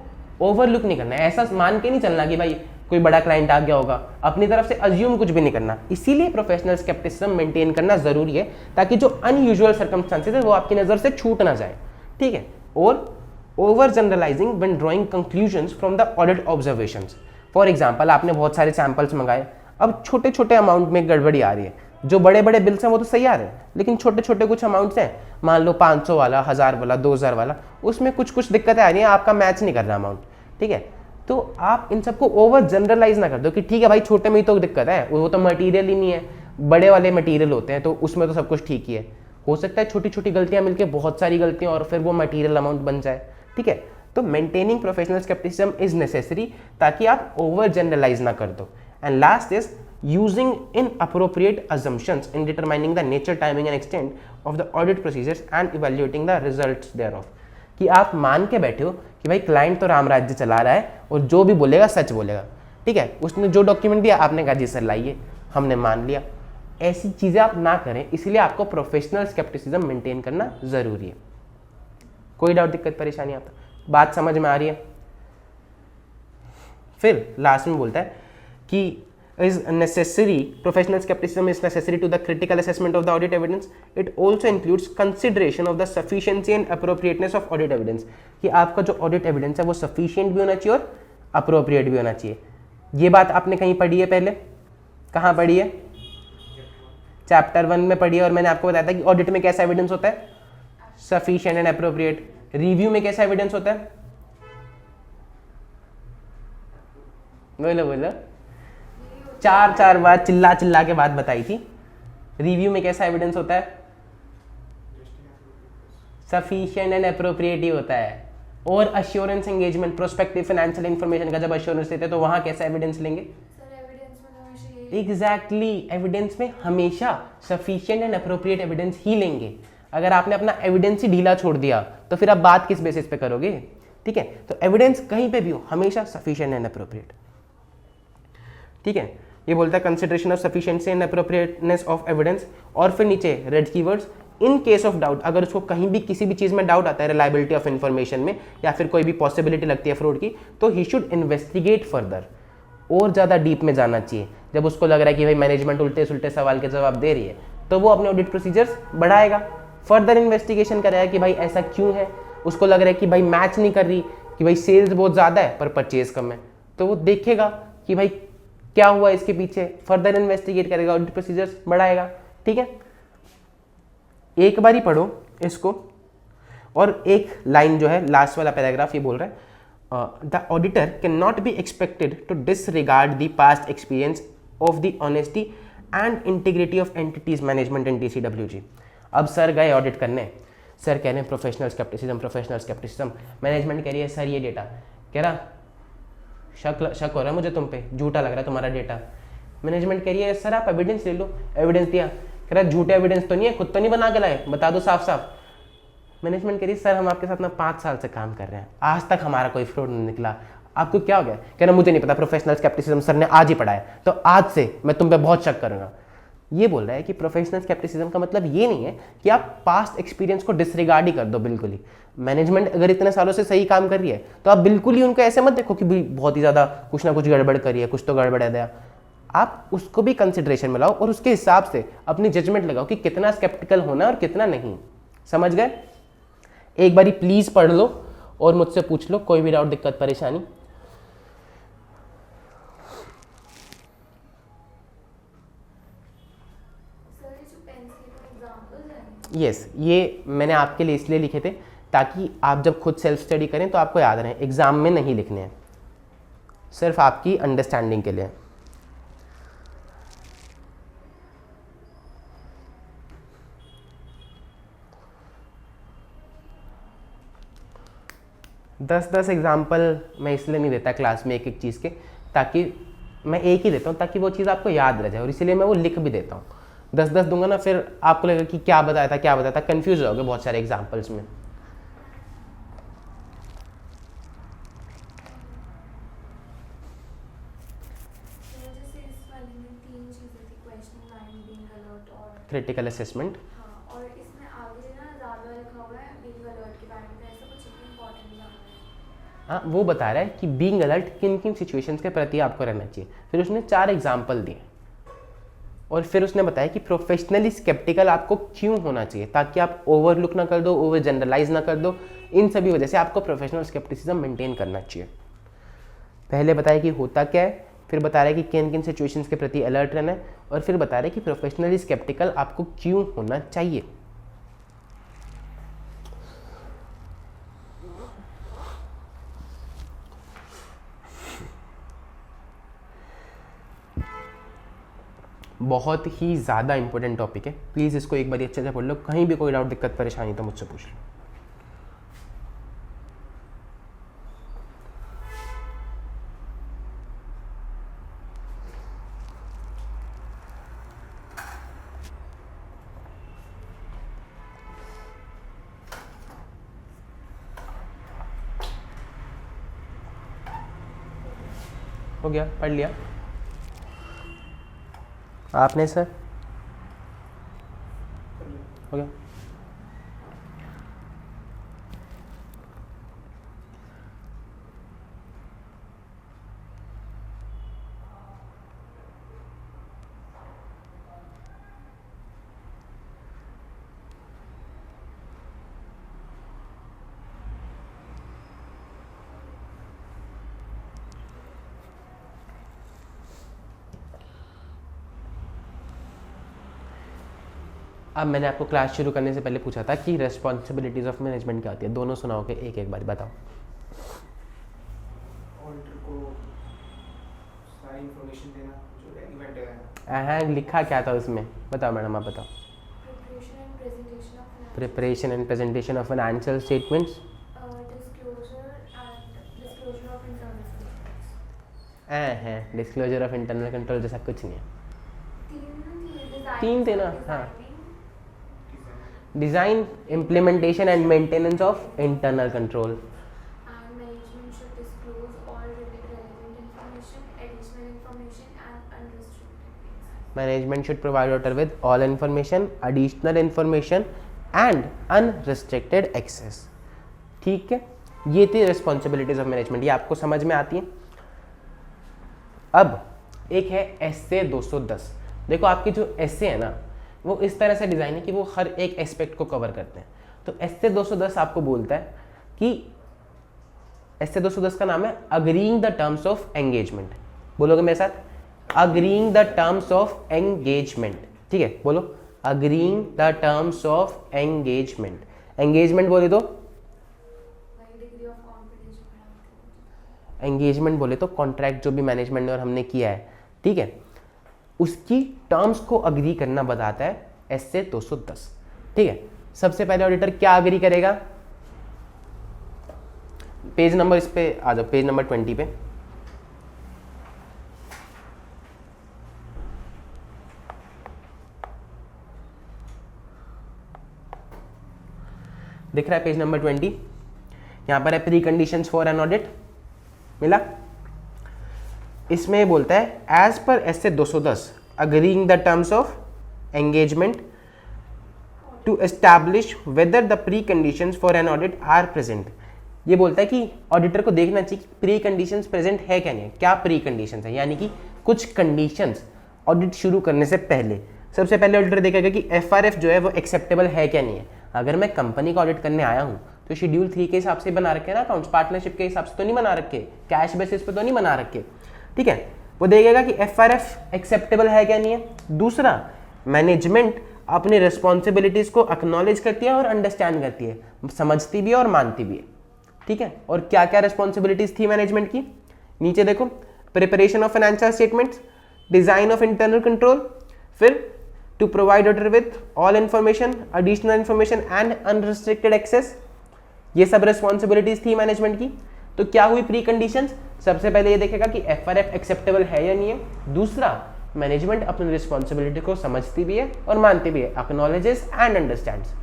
ओवरलुक नहीं करना है, ऐसा मान के नहीं चलना कि भाई कोई बड़ा क्लाइंट आ गया होगा, अपनी तरफ से अज्यूम कुछ भी नहीं करना। इसीलिए प्रोफेशनल स्केप्टिसिज्म मेंटेन करना जरूरी है, ताकि जो अनयूजुअल सर्कमस्टांसेस है वो आपकी नज़र से छूट ना जाए, ठीक है। और overgeneralising when drawing conclusions from the audit observations. For example, आपने बहुत सारे सैंपल्स मंगाए, अब छोटे छोटे अमाउंट में गड़बड़ी आ रही है, जो बड़े बड़े बिल्स हैं वो तो सही आ रहे हैं, लेकिन छोटे छोटे कुछ अमाउंट्स हैं, मान लो 500 वाला, 1000 वाला, 2000 वाला, उसमें कुछ कुछ दिक्कतें आ रही हैं, आपका मैच नहीं कर रहा अमाउंट, ठीक है। तो आप इन सबको ओवर जनरलाइज ना कर दो कि ठीक है भाई छोटे में ही तो दिक्कत है, वो तो मटेरियल ही नहीं है, बड़े वाले मटेरियल होते हैं तो उसमें तो सब कुछ ठीक ही है। हो सकता है छोटी छोटी गलतियां मिलकर बहुत सारी गलतियां और फिर वो मटेरियल अमाउंट बन जाए, ठीक है। तो maintaining professional scepticism is necessary, ताकि आप ओवर जनरलाइज ना कर दो। And last is using inappropriate assumptions in determining the nature, timing and extent of the audit procedures and evaluating the results thereof। कि आप मान के बैठे हो कि भाई क्लाइंट तो राम राज्य चला रहा है और जो भी बोलेगा सच बोलेगा, ठीक है, उसने जो डॉक्यूमेंट दिया आपने कहा जी सर लाइए, हमने मान लिया। ऐसी चीज़ें आप ना करें, इसलिए आपको प्रोफेशनल स्केप्टिसिज्म मेंटेन करना ज़रूरी है। कोई डाउट, दिक्कत, परेशानी आता, बात समझ में आ रही है? फिर लास्ट में बोलता है कि is necessary, professional skepticism is necessary to the critical assessment of the audit evidence. It also includes consideration of the sufficiency and appropriateness of audit evidence, कि आपका जो audit evidence है वो sufficient भी होना चाहिए और appropriate भी होना चाहिए। ये बात आपने कहीं पढ़ी है पहले? कहाँ पढ़ी है? चैप्टर 1 में पढ़ी है, और मैंने आपको बताया था कि ऑडिट में कैसा एविडेंस होता है? Sufficient and appropriate. रिव्यू में कैसा एविडेंस होता है? बोलो बोलो, चार बार चिल्ला चिल्ला के बात बताई थी। रिव्यू में कैसा एविडेंस होता है? सफिशिएंट एंड एप्रोप्रिएट ही होता है। और assurance engagement, prospective financial information का जब अश्योरेंस देते हैं तो वहां कैसा एविडेंस लेंगे? एग्जैक्टली, एविडेंस में हमेशा सफिशिएंट एंड एप्रोप्रिएट एविडेंस ही लेंगे। अगर आपने अपना एविडेंस ही ढीला छोड़ दिया तो फिर आप बात किस बेसिस पे करोगे, ठीक है। तो एविडेंस कहीं पे भी हो हमेशा सफिशिएंट एंड एप्रोप्रिएट, ठीक है। ये बोलता है consideration of sufficiency and appropriateness of evidence, और फिर नीचे red keywords, in case of doubt, अगर उसको कहीं भी किसी भी चीज़ में डाउट आता है, रिलायबिलिटी ऑफ इन्फॉर्मेशन में, या फिर कोई भी पॉसिबिलिटी लगती है फ्रॉड की, तो ही शुड इन्वेस्टिगेट फर्दर, और ज़्यादा डीप में जाना चाहिए। जब उसको लग रहा है कि भाई मैनेजमेंट उल्टे सुल्टे सवाल के जवाब दे रही है, तो वो अपने ऑडिट प्रोसीजर्स बढ़ाएगा, फर्दर इन्वेस्टिगेशन करेगा कि भाई ऐसा क्यों है। उसको लग रहा है कि भाई मैच नहीं कर रही, कि भाई सेल्स बहुत ज़्यादा है पर परचेज कम है, तो वो देखेगा कि भाई क्या हुआ इसके पीछे, फर्दर इन्वेस्टिगेट करेगा, ऑडिट प्रोसीजर्स बढ़ाएगा, ठीक है। एक बार ही पढ़ो इसको, और एक लाइन जो है लास्ट वाला पैराग्राफ ये बोल रहा है, the auditor cannot be expected to disregard the past experience of the honesty and integrity of entities management and DCWG। अब सर गए ऑडिट करने, सर कह रहे हैं प्रोफेशनल स्केप्टिसिज्म, मैनेजमेंट कह रही है सर ये डेटा, कह रहा शक हो रहा है मुझे तुम पे, झूठा लग रहा है तुम्हारा डेटा। मैनेजमेंट कह रही है सर आप एविडेंस ले लो, एविडेंस दिया, कह रहा है झूठे एविडेंस तो नहीं है, खुद तो नहीं बना के लाए, बता दो साफ साफ। मैनेजमेंट कह रही है सर हम आपके साथ ना 5 साल से काम कर रहे हैं, आज तक हमारा कोई फ्रॉड नहीं निकला, आपको क्या हो गया? कह रहा मुझे नहीं पता, प्रोफेशनल स्केप्टिसिज्म सर ने आज ही पढ़ाया, तो आज से मैं तुम पे बहुत शक करूंगा। ये बोल रहा है कि प्रोफेशनल स्केप्टिसिज्म का मतलब ये नहीं है कि आप पास्ट एक्सपीरियंस को डिसरिगार्ड ही कर दो बिल्कुल ही। मैनेजमेंट अगर इतने सालों से सही काम कर रही है तो आप बिल्कुल ही उनको ऐसे मत देखो कि बहुत ही ज़्यादा कुछ ना कुछ गड़बड़ करी है, कुछ तो गड़बड़ है। आप उसको भी कंसिडरेशन में लाओ और उसके हिसाब से अपनी जजमेंट लगाओ कि कितना स्केप्टिकल होना और कितना नहीं। समझ गए? एक बारी प्लीज़ पढ़ लो और मुझसे पूछ लो कोई भी डाउट, दिक्कत, परेशानी। यस, ये मैंने आपके लिए इसलिए लिखे थे ताकि आप जब खुद सेल्फ स्टडी करें तो आपको याद रहे, एग्जाम में नहीं लिखने हैं, सिर्फ आपकी अंडरस्टैंडिंग के लिए। दस एग्जाम्पल मैं इसलिए नहीं देता क्लास में एक एक चीज़ के, ताकि मैं एक ही देता हूँ ताकि वो चीज़ आपको याद रह जाए, और इसीलिए मैं वो लिख भी देता हूँ। 10 दूंगा ना फिर आपको लगेगा कि क्या बताया था, कंफ्यूज हो जाओगे बहुत सारे एग्जाम्पल्स में। Critical assessment. हाँ, और इसमें आगे ना ज़्यादा लिखा हुआ है बीइंग अलर्ट के बारे में, ऐसा कुछ इम्पोर्टेंट जाना है। हाँ, वो बता रहा है कि बीइंग अलर्ट किन किन सिचुएशंस के प्रति आपको रहना चाहिए। फिर उसने 4 एग्जाम्पल दिए और फिर उसने बताया कि प्रोफेशनली स्केप्टिकल आपको क्यों होना चाहिए, ताकि आप ओवरलुक ना कर दो, ओवर जनरलाइज ना कर दो। इन सभी वजह से आपको प्रोफेशनल स्केप्टिसिज्म मेंटेन करना चाहिए। पहले बताया कि होता क्या है, फिर बता रहा है कि किन किन सिचुएशंस के प्रति अलर्ट रहना है, और फिर बता रहे हैं कि प्रोफेशनली स्केप्टिकल आपको क्यों होना चाहिए। बहुत ही ज़्यादा इंपॉर्टेंट टॉपिक है, प्लीज़ इसको एक बार अच्छे से पढ़ लो। कहीं भी कोई डाउट, दिक्कत, परेशानी तो मुझसे पूछ लो। हो गया, पढ़ लिया आपने सर? हो गया। अब मैंने आपको क्लास शुरू करने से पहले पूछा था कि रेस्पॉन्सिबिलिटीज ऑफ मैनेजमेंट क्या होती है, दोनों सुनाओगे एक एक बार बताओ। ऑडिटर को सारी इंफॉर्मेशन देना जो इवेंट है। हाँ, लिखा क्या था उसमें, बताओ मैडम, आप बताओ। Preparation and presentation of preparation and presentation of financial statements, disclosure of internal statements. है डिस्क्लोजर ऑफ इंटरनल कंट्रोल जैसा कुछ नहीं है। तीन थे ना? हाँ, design, implementation and maintenance of internal control. And management should disclose all relevant information, additional information and unrestricted access. Management should provide auditor with all information, additional information and unrestricted access. ठीक है, ये थी responsibilities of management, ये आपको समझ में आती है। अब एक है एसए 210। देखो आपकी जो एसए है ना, वो इस तरह से डिज़ाइन है कि वो हर एक एस्पेक्ट को कवर करते हैं। तो एसए 210 आपको बोलता है कि एसए 210 का नाम है agreeing the terms of engagement. बोलोगे मेरे साथ, agreeing the terms of engagement. ठीक है, बोलो, agreeing the terms of engagement. Engagement बोले तो, By degree of confidence जो है। एंगेजमेंट बोले तो कॉन्ट्रैक्ट जो भी मैनेजमेंट ने और हमने किया है, ठीक है, उसकी टर्म्स को अग्री करना बताता है एसए 210। ठीक है, सबसे पहले ऑडिटर क्या अग्री करेगा? पेज नंबर, इस पे आ जाओ, पेज नंबर 20 पे। दिख रहा है पेज नंबर 20? यहां पर है preconditions for an audit, मिला? इसमें बोलता है as per SA 210 agreeing the terms of engagement to establish whether the preconditions for an audit are present. ये बोलता है कि ऑडिटर को देखना चाहिए कि प्री कंडीशंस प्रेजेंट है क्या नहीं है। क्या प्री कंडीशंस है? यानी कि कुछ कंडीशंस ऑडिट शुरू करने से पहले, सबसे पहले ऑडिटर देखेगा कि एफआरएफ जो है वो एक्सेप्टेबल है क्या नहीं है। अगर मैं कंपनी का ऑडिट करने आया हूँ तो शेड्यूल 3 के हिसाब से बना रखे ना अकाउंट्स, पार्टनरशिप के हिसाब से तो नहीं बना रखे, कैश बेसिस पे तो नहीं बना रखे। ठीक है, वो देखेगा कि एफआरएफ एक्सेप्टेबल है क्या नहीं है। दूसरा, मैनेजमेंट अपनी रिस्पॉन्सिबिलिटीज को एक्नॉलेज करती है और अंडरस्टैंड करती है, समझती भी है और मानती भी है। ठीक है, और क्या क्या रिस्पॉन्सिबिलिटीज थी मैनेजमेंट की, नीचे देखो, preparation of financial statements, design of internal control, फिर to provide auditor with all information, additional information and unrestricted access. ये सब रिस्पॉन्सिबिलिटीज थी मैनेजमेंट की। तो क्या हुई प्री कंडीशंस? सबसे पहले ये देखेगा कि एफआरएफ एक्सेप्टेबल है या नहीं है। दूसरा, मैनेजमेंट अपनी रिस्पॉन्सिबिलिटी को समझती भी है और मानती भी है, एक्नॉलेजेस एंड अंडरस्टैंड्स।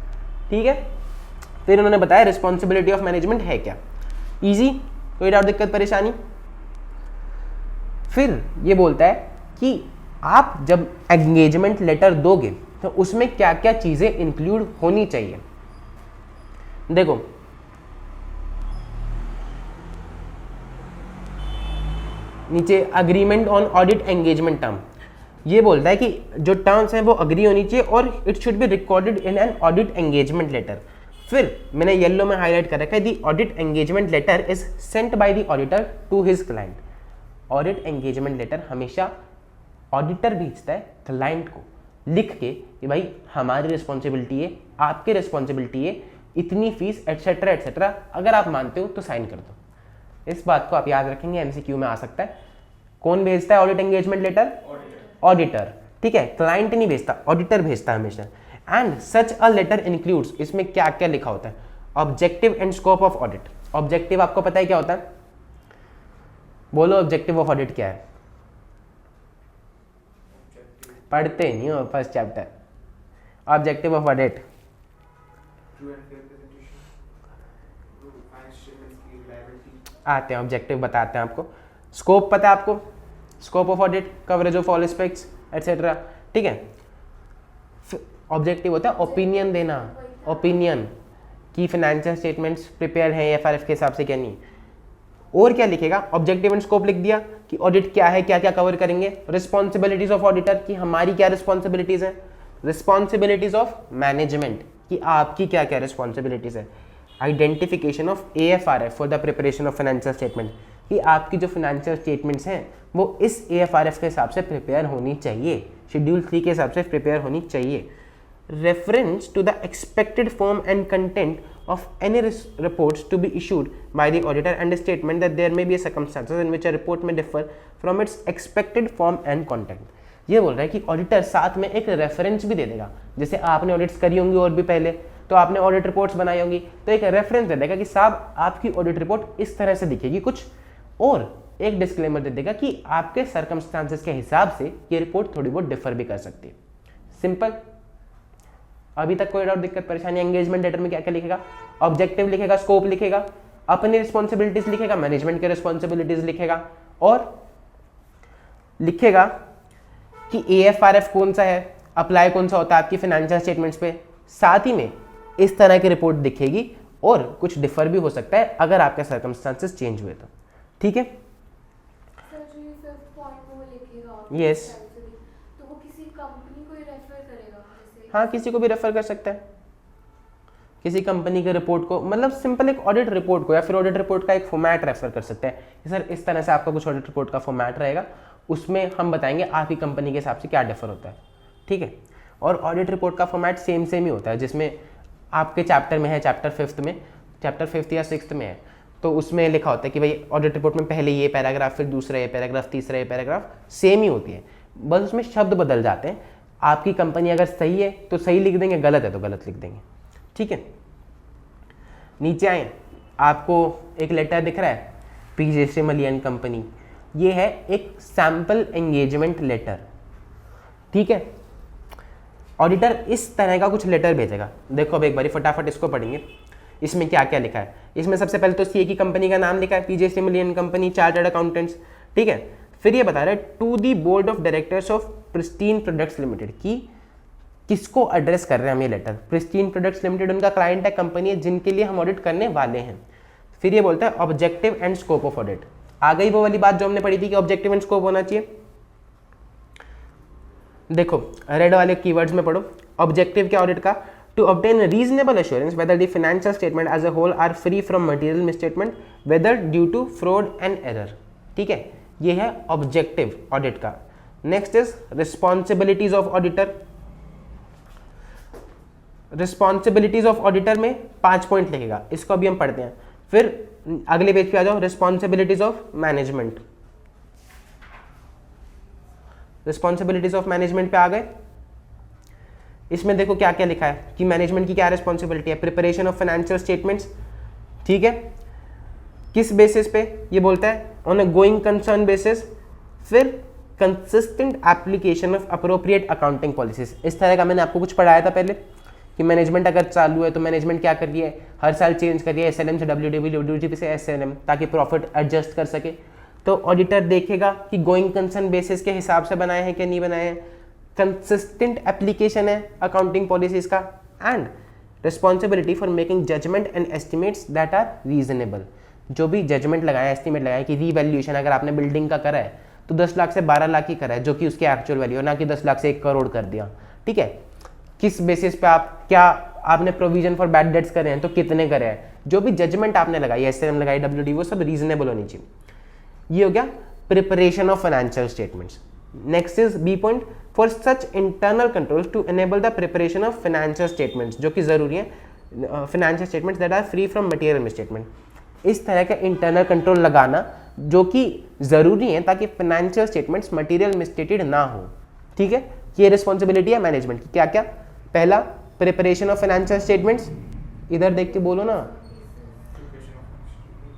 ठीक है, फिर उन्होंने बताया रिस्पॉन्सिबिलिटी ऑफ मैनेजमेंट है क्या। इजी, कोई डाउट, दिक्कत, परेशानी? फिर ये बोलता है कि आप जब एंगेजमेंट लेटर दोगे तो उसमें क्या क्या चीज़ें इंक्लूड होनी चाहिए। देखो नीचे agreement on audit engagement term, ये बोलता है कि जो टर्म्स हैं वो अग्री होनी चाहिए और it should be recorded in an audit engagement letter. फिर मैंने येलो में हाईलाइट कर रखा है, the audit engagement letter is sent by the auditor to his client. Audit engagement letter हमेशा ऑडिटर भेजता है क्लाइंट को लिख के कि भाई हमारी रिस्पॉन्सिबिलिटी है, आपकी रिस्पॉन्सिबिलिटी है, इतनी फीस एटसेट्रा एटसेट्रा, अगर आप मानते हो तो साइन कर दो। इस बात को आप याद रखेंगे, एमसीक्यू में आ सकता है। कौन भेजता है ऑडिट एंगेजमेंट लेटर? ऑडिटर। ठीक है, क्लाइंट नहीं भेजता, ऑडिटर भेजता है हमेशा। And such a letter includes, इसमें क्या क्या लिखा होता है? Objective and scope of audit. Objective आपको पता है क्या होता है? बोलो ऑब्जेक्टिव ऑफ ऑडिट क्या है? पढ़ते नहीं हो first chapter. Objective of audit आते हैं, ऑब्जेक्टिव बताते हैं आपको। स्कोप पता है आपको? Scope of audit, coverage of all aspects etcetera. ठीक है, ऑब्जेक्टिव होता है ओपिनियन देना, ओपिनियन कि फाइनेंशियल स्टेटमेंट्स प्रिपेयर हैं एफआरएफ के हिसाब से क्या नहीं। और क्या लिखेगा? ऑब्जेक्टिव एंड स्कोप लिख दिया कि ऑडिट क्या है, क्या क्या कवर करेंगे। रिस्पॉन्सिबिलिटीज ऑफ ऑडिटर कि हमारी क्या रिस्पॉन्सिबिलिटीज है। रिस्पॉन्सिबिलिटीज ऑफ मैनेजमेंट कि आपकी क्या क्या रिस्पॉन्सिबिलिटीज है। Identification of AFRF for the preparation of financial statement कि आपकी जो फाइनेंशियल स्टेटमेंट्स हैं वो इस एएफआरएफ के हिसाब से प्रिपेयर होनी चाहिए, शेड्यूल 3 के हिसाब से प्रिपेयर होनी चाहिए। Reference to the expected form and content of any reports to be issued by the auditor and a statement that there may be circumstances in which a report may differ from its expected form and content। ये बोल रहा है कि auditor साथ में एक reference भी दे देगा। जैसे आपने ऑडिट्स करी होंगी और भी पहले, तो आपने ऑडिट रिपोर्ट्स बनाई होंगी, तो एक रेफरेंस दे देगा कि साहब आपकी ऑडिट रिपोर्ट इस तरह से दिखेगी कुछ, और एक डिस्क्लेमर दे देगा कि आपके सर्कमस्टांसेस के हिसाब से ये रिपोर्ट थोड़ी बहुत डिफर भी कर सकती है। सिंपल। अभी तक कोई डाउट, दिक्कत, परेशानी? एंगेजमेंट लेटर में क्या क्या लिखेगा? ऑब्जेक्टिव लिखेगा, स्कोप लिखेगा, अपनी रिस्पॉन्सिबिलिटीज लिखेगा, मैनेजमेंट के रिस्पॉन्सिबिलिटीज लिखेगा, और लिखेगा कि एएफआरएफ कौन सा है, अप्लाई कौन सा होता है आपकी फाइनेंशियल स्टेटमेंट्स पे। साथ ही में इस तरह की रिपोर्ट दिखेगी और कुछ डिफर भी हो सकता है अगर आपके सर्कमस्टांसेस चेंज हुए तो। ठीक है, यस। हाँ, किसी को भी रेफर कर सकता है, किसी कंपनी के रिपोर्ट को, मतलब सिंपल एक ऑडिट रिपोर्ट को, या फिर ऑडिट रिपोर्ट का एक फॉर्मेट रेफर कर सकते हैं कि सर इस तरह से आपका कुछ ऑडिट रिपोर्ट का फॉर्मेट रहेगा, उसमें हम बताएंगे आपकी कंपनी के हिसाब से क्या डिफर होता है। ठीक है, और ऑडिट रिपोर्ट का फॉर्मेट सेम ही होता है, जिसमें आपके चैप्टर में है, चैप्टर 5th या 6th में है, तो उसमें लिखा होता है कि भाई ऑडिट रिपोर्ट में पहले ये पैराग्राफ, फिर दूसरा ये पैराग्राफ, तीसरा ये पैराग्राफ, सेम ही होती है, बस उसमें शब्द बदल जाते हैं। आपकी कंपनी अगर सही है तो सही लिख देंगे, गलत है तो गलत लिख देंगे। ठीक है, नीचे आए, आपको एक लेटर दिख रहा है, पीजे मलियन कंपनी, ये है एक सैंपल एंगेजमेंट लेटर। ठीक है, ऑडिटर इस तरह का कुछ लेटर भेजेगा। देखो अब एक बारी फटाफट इसको पढ़ेंगे, इसमें क्या क्या लिखा है। इसमें सबसे पहले तो सीए की कंपनी का नाम लिखा है, पीजे मलियन कंपनी, चार्टर्ड अकाउंटेंट्स। ठीक है, फिर ये बता रहा है to the board of directors of Pristine Products Limited, की किसको एड्रेस कर रहे हैं हम ये लेटर? प्रिस्टीन प्रोडक्ट्स लिमिटेड उनका क्लाइंट है, कंपनी है जिनके लिए हम ऑडिट करने वाले हैं। फिर ये बोलता है objective and scope of audit. आ गई वो वाली बात जो हमने पढ़ी थी कि ऑब्जेक्टिव एंड स्कोप होना चाहिए। देखो रेड वाले कीवर्ड्स में पढ़ो, ऑब्जेक्टिव क्या ऑडिट का? To obtain reasonable assurance whether the financial statement as a whole are free from material misstatement whether due to fraud and error. ठीक है, ये है ऑब्जेक्टिव ऑडिट का। Next is responsibilities of auditor. Responsibilities of auditor में 5 point लिखेगा, इसको अभी हम पढ़ते हैं। फिर अगले पेज पे आ जाओ, responsibilities of management. Responsibilities of management पे आ गए। इसमें देखो क्या क्या लिखा है कि मैनेजमेंट की क्या रिस्पॉन्सिबिलिटी है, प्रिपरेशन ऑफ फाइनेंशियल स्टेटमेंट्स। ठीक है, किस बेसिस पे? ये बोलता है on a going concern basis. फिर consistent application of appropriate accounting policies. इस तरह का मैंने आपको कुछ पढ़ाया था पहले कि मैनेजमेंट अगर चालू है तो मैनेजमेंट क्या कर रही है, हर साल चेंज कर रही है एसएलएम से डब्ल्यूडीपी से एसएलएम, ताकि प्रॉफिट एडजस्ट कर सके। तो ऑडिटर देखेगा कि गोइंग कंसर्न बेसिस के हिसाब से बनाए हैं कि नहीं बनाए हैं। कंसिस्टेंट एप्लीकेशन है अकाउंटिंग पॉलिसीज का, and responsibility for making judgement and estimates that are reasonable. जो भी जजमेंट लगाया, एस्टिमेट लगाया कि रीवैल्यूएशन अगर आपने बिल्डिंग का करा है तो 10 लाख से 12 लाख ही करा है, जो कि उसकी एक्चुअल वैल्यू है, ना कि 10 लाख से 1 करोड़ कर दिया। ठीक है, किस बेसिस पे आप, क्या आपने प्रोविजन फॉर बैड डेट्स करे हैं तो कितने करे हैं, जो भी जजमेंट आपने लगाई, एसएम लगाई, डब्ल्यूडी, वो सब रीजनेबल होनी चाहिए। ये हो गया preparation of financial statements. Next is B point, for such internal controls to enable the preparation of financial statements, जो कि जरूरी है, financial statements that are free from material misstatement. इस तरह का इंटरनल कंट्रोल लगाना जो कि जरूरी है ताकि फाइनेंशियल स्टेटमेंट्स मटेरियल मिसस्टेटेड ना हो। ठीक है, ये रिस्पॉन्सिबिलिटी है मैनेजमेंट की। क्या क्या? पहला, प्रिपरेशन ऑफ फाइनेंशियल स्टेटमेंट्स, इधर देख के बोलो ना।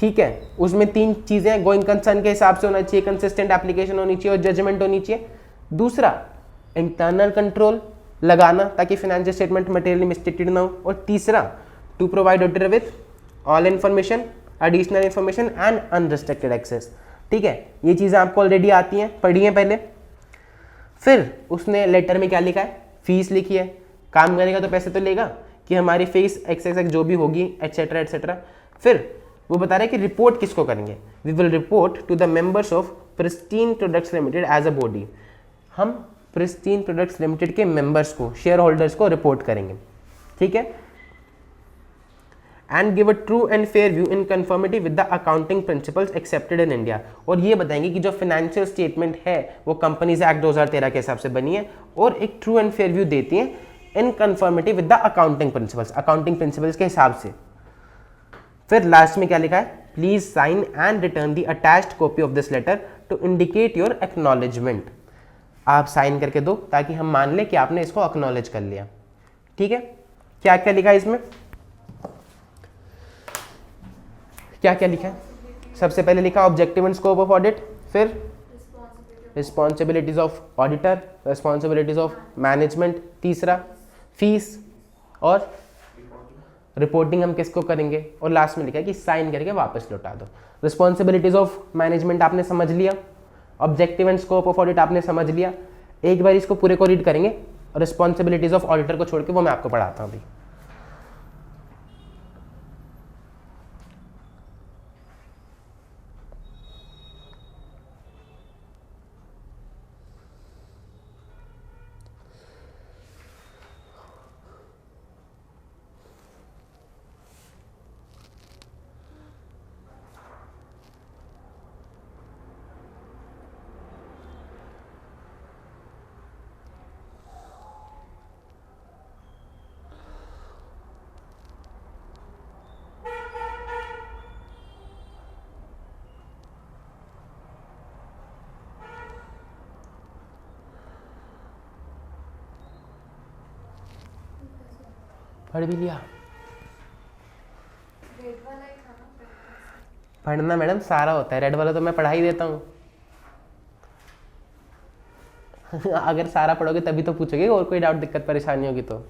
ठीक है, उसमें 3 चीजें गोइंग कंसर्न के हिसाब से होना चाहिए, कंसिस्टेंट एप्लीकेशन होनी चाहिए और जजमेंट होनी चाहिए। दूसरा, इंटरनल कंट्रोल लगाना ताकि फाइनेंशियल स्टेटमेंट मटेरियली मिसस्टेटेड ना हो। और तीसरा, to provide auditor with all information, additional information and unrestricted access. ठीक है, ये चीज़ें आपको ऑलरेडी आती हैं, पढ़ी हैं पहले। फिर उसने लेटर में क्या लिखा है? फीस लिखी है, काम करेगा तो पैसे तो लेगा, कि हमारी फीस एक्स जो भी होगी एटसेट्रा एटसेट्रा। फिर वो बता रहे हैं कि रिपोर्ट किसको करेंगे, we will report to the members of Pristine Products Limited as a body. हम प्रिस्टीन प्रोडक्ट्स लिमिटेड के मेंबर्स को, शेयर होल्डर्स को रिपोर्ट करेंगे। ठीक है, and give a true and fair view in conformity with the accounting principles accepted in India. और ये बताएंगे कि जो फाइनेंशियल स्टेटमेंट है वो कंपनीज एक्ट 2013 के हिसाब से बनी है और एक ट्रू एंड फेयर व्यू देती है in conformity with the accounting principles, accounting principles के हिसाब से। फिर लास्ट में क्या लिखा है? Please sign and return the attached copy of this letter to indicate your acknowledgement. आप साइन करके दो ताकि हम मान लें कि आपने इसको एक्नॉलेज कर लिया। ठीक है, क्या क्या लिखा है इसमें? क्या क्या लिखा है? सबसे पहले लिखा objective and scope of audit, फिर responsibilities of auditor, responsibilities of management, तीसरा फीस और रिपोर्टिंग हम किसको करेंगे, और लास्ट में लिखा है कि साइन करके वापस लौटा दो। रिस्पॉन्सिबिलिटीज ऑफ मैनेजमेंट आपने समझ लिया, objective and scope of audit आपने समझ लिया। एक बार इसको पूरे को रीड करेंगे, रिस्पॉन्सिबिलिटीज ऑफ ऑडिटर को छोड़ के वो मैं आपको पढ़ाता हूँ अभी। पढ़ भी लिया? रेड वाला ही था ना? पढ़ना मैडम सारा होता है, रेड वाला तो मैं पढ़ा ही देता हूँ। अगर सारा पढ़ोगे तभी तो पूछोगे, और कोई डाउट दिक्कत परेशानी होगी तो।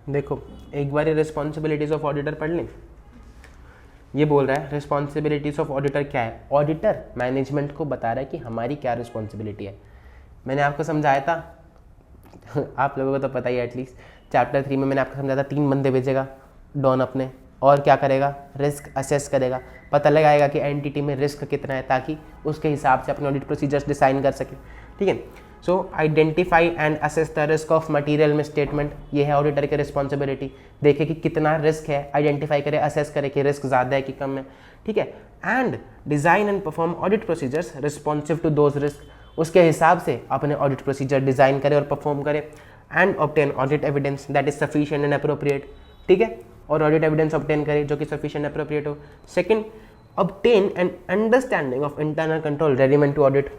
देखो एक बार रिस्पॉन्सिबिलिटीज ऑफ ऑडिटर पढ़ लें। ये बोल रहा है रिस्पॉन्सिबिलिटीज ऑफ ऑडिटर क्या है। ऑडिटर मैनेजमेंट को बता रहा है कि हमारी क्या रिस्पॉन्सिबिलिटी है। मैंने आपको समझाया था आप लोगों को तो पता ही है, एटलीस्ट चैप्टर 3 में मैंने आपको समझाया था 3 बंदे भेजेगा डॉन अपने, और क्या करेगा? रिस्क असेस करेगा, पता लगाएगा कि एंटिटी में रिस्क कितना है ताकि उसके हिसाब से अपने ऑडिट प्रोसीजर्स डिसाइन कर सके। ठीक है। सो identify and assess the risk of material misstatement, ये है ऑडिटर की रिस्पॉन्सिबिलिटी, देखे कि कितना रिस्क है, आइडेंटिफाई करे, असेस करे कि रिस्क ज़्यादा है कि कम है, ठीक है। And design and perform audit procedures responsive to those risk, उसके हिसाब से अपने ऑडिट प्रोसीजर डिज़ाइन करे और परफॉर्म करे। And obtain audit evidence that is sufficient and appropriate, ठीक है, और ऑडिट एविडेंस ऑब्टेन करे जो कि सफिशिएंट अप्रोप्रिएट हो। Second, obtain an understanding of internal control relevant to audit,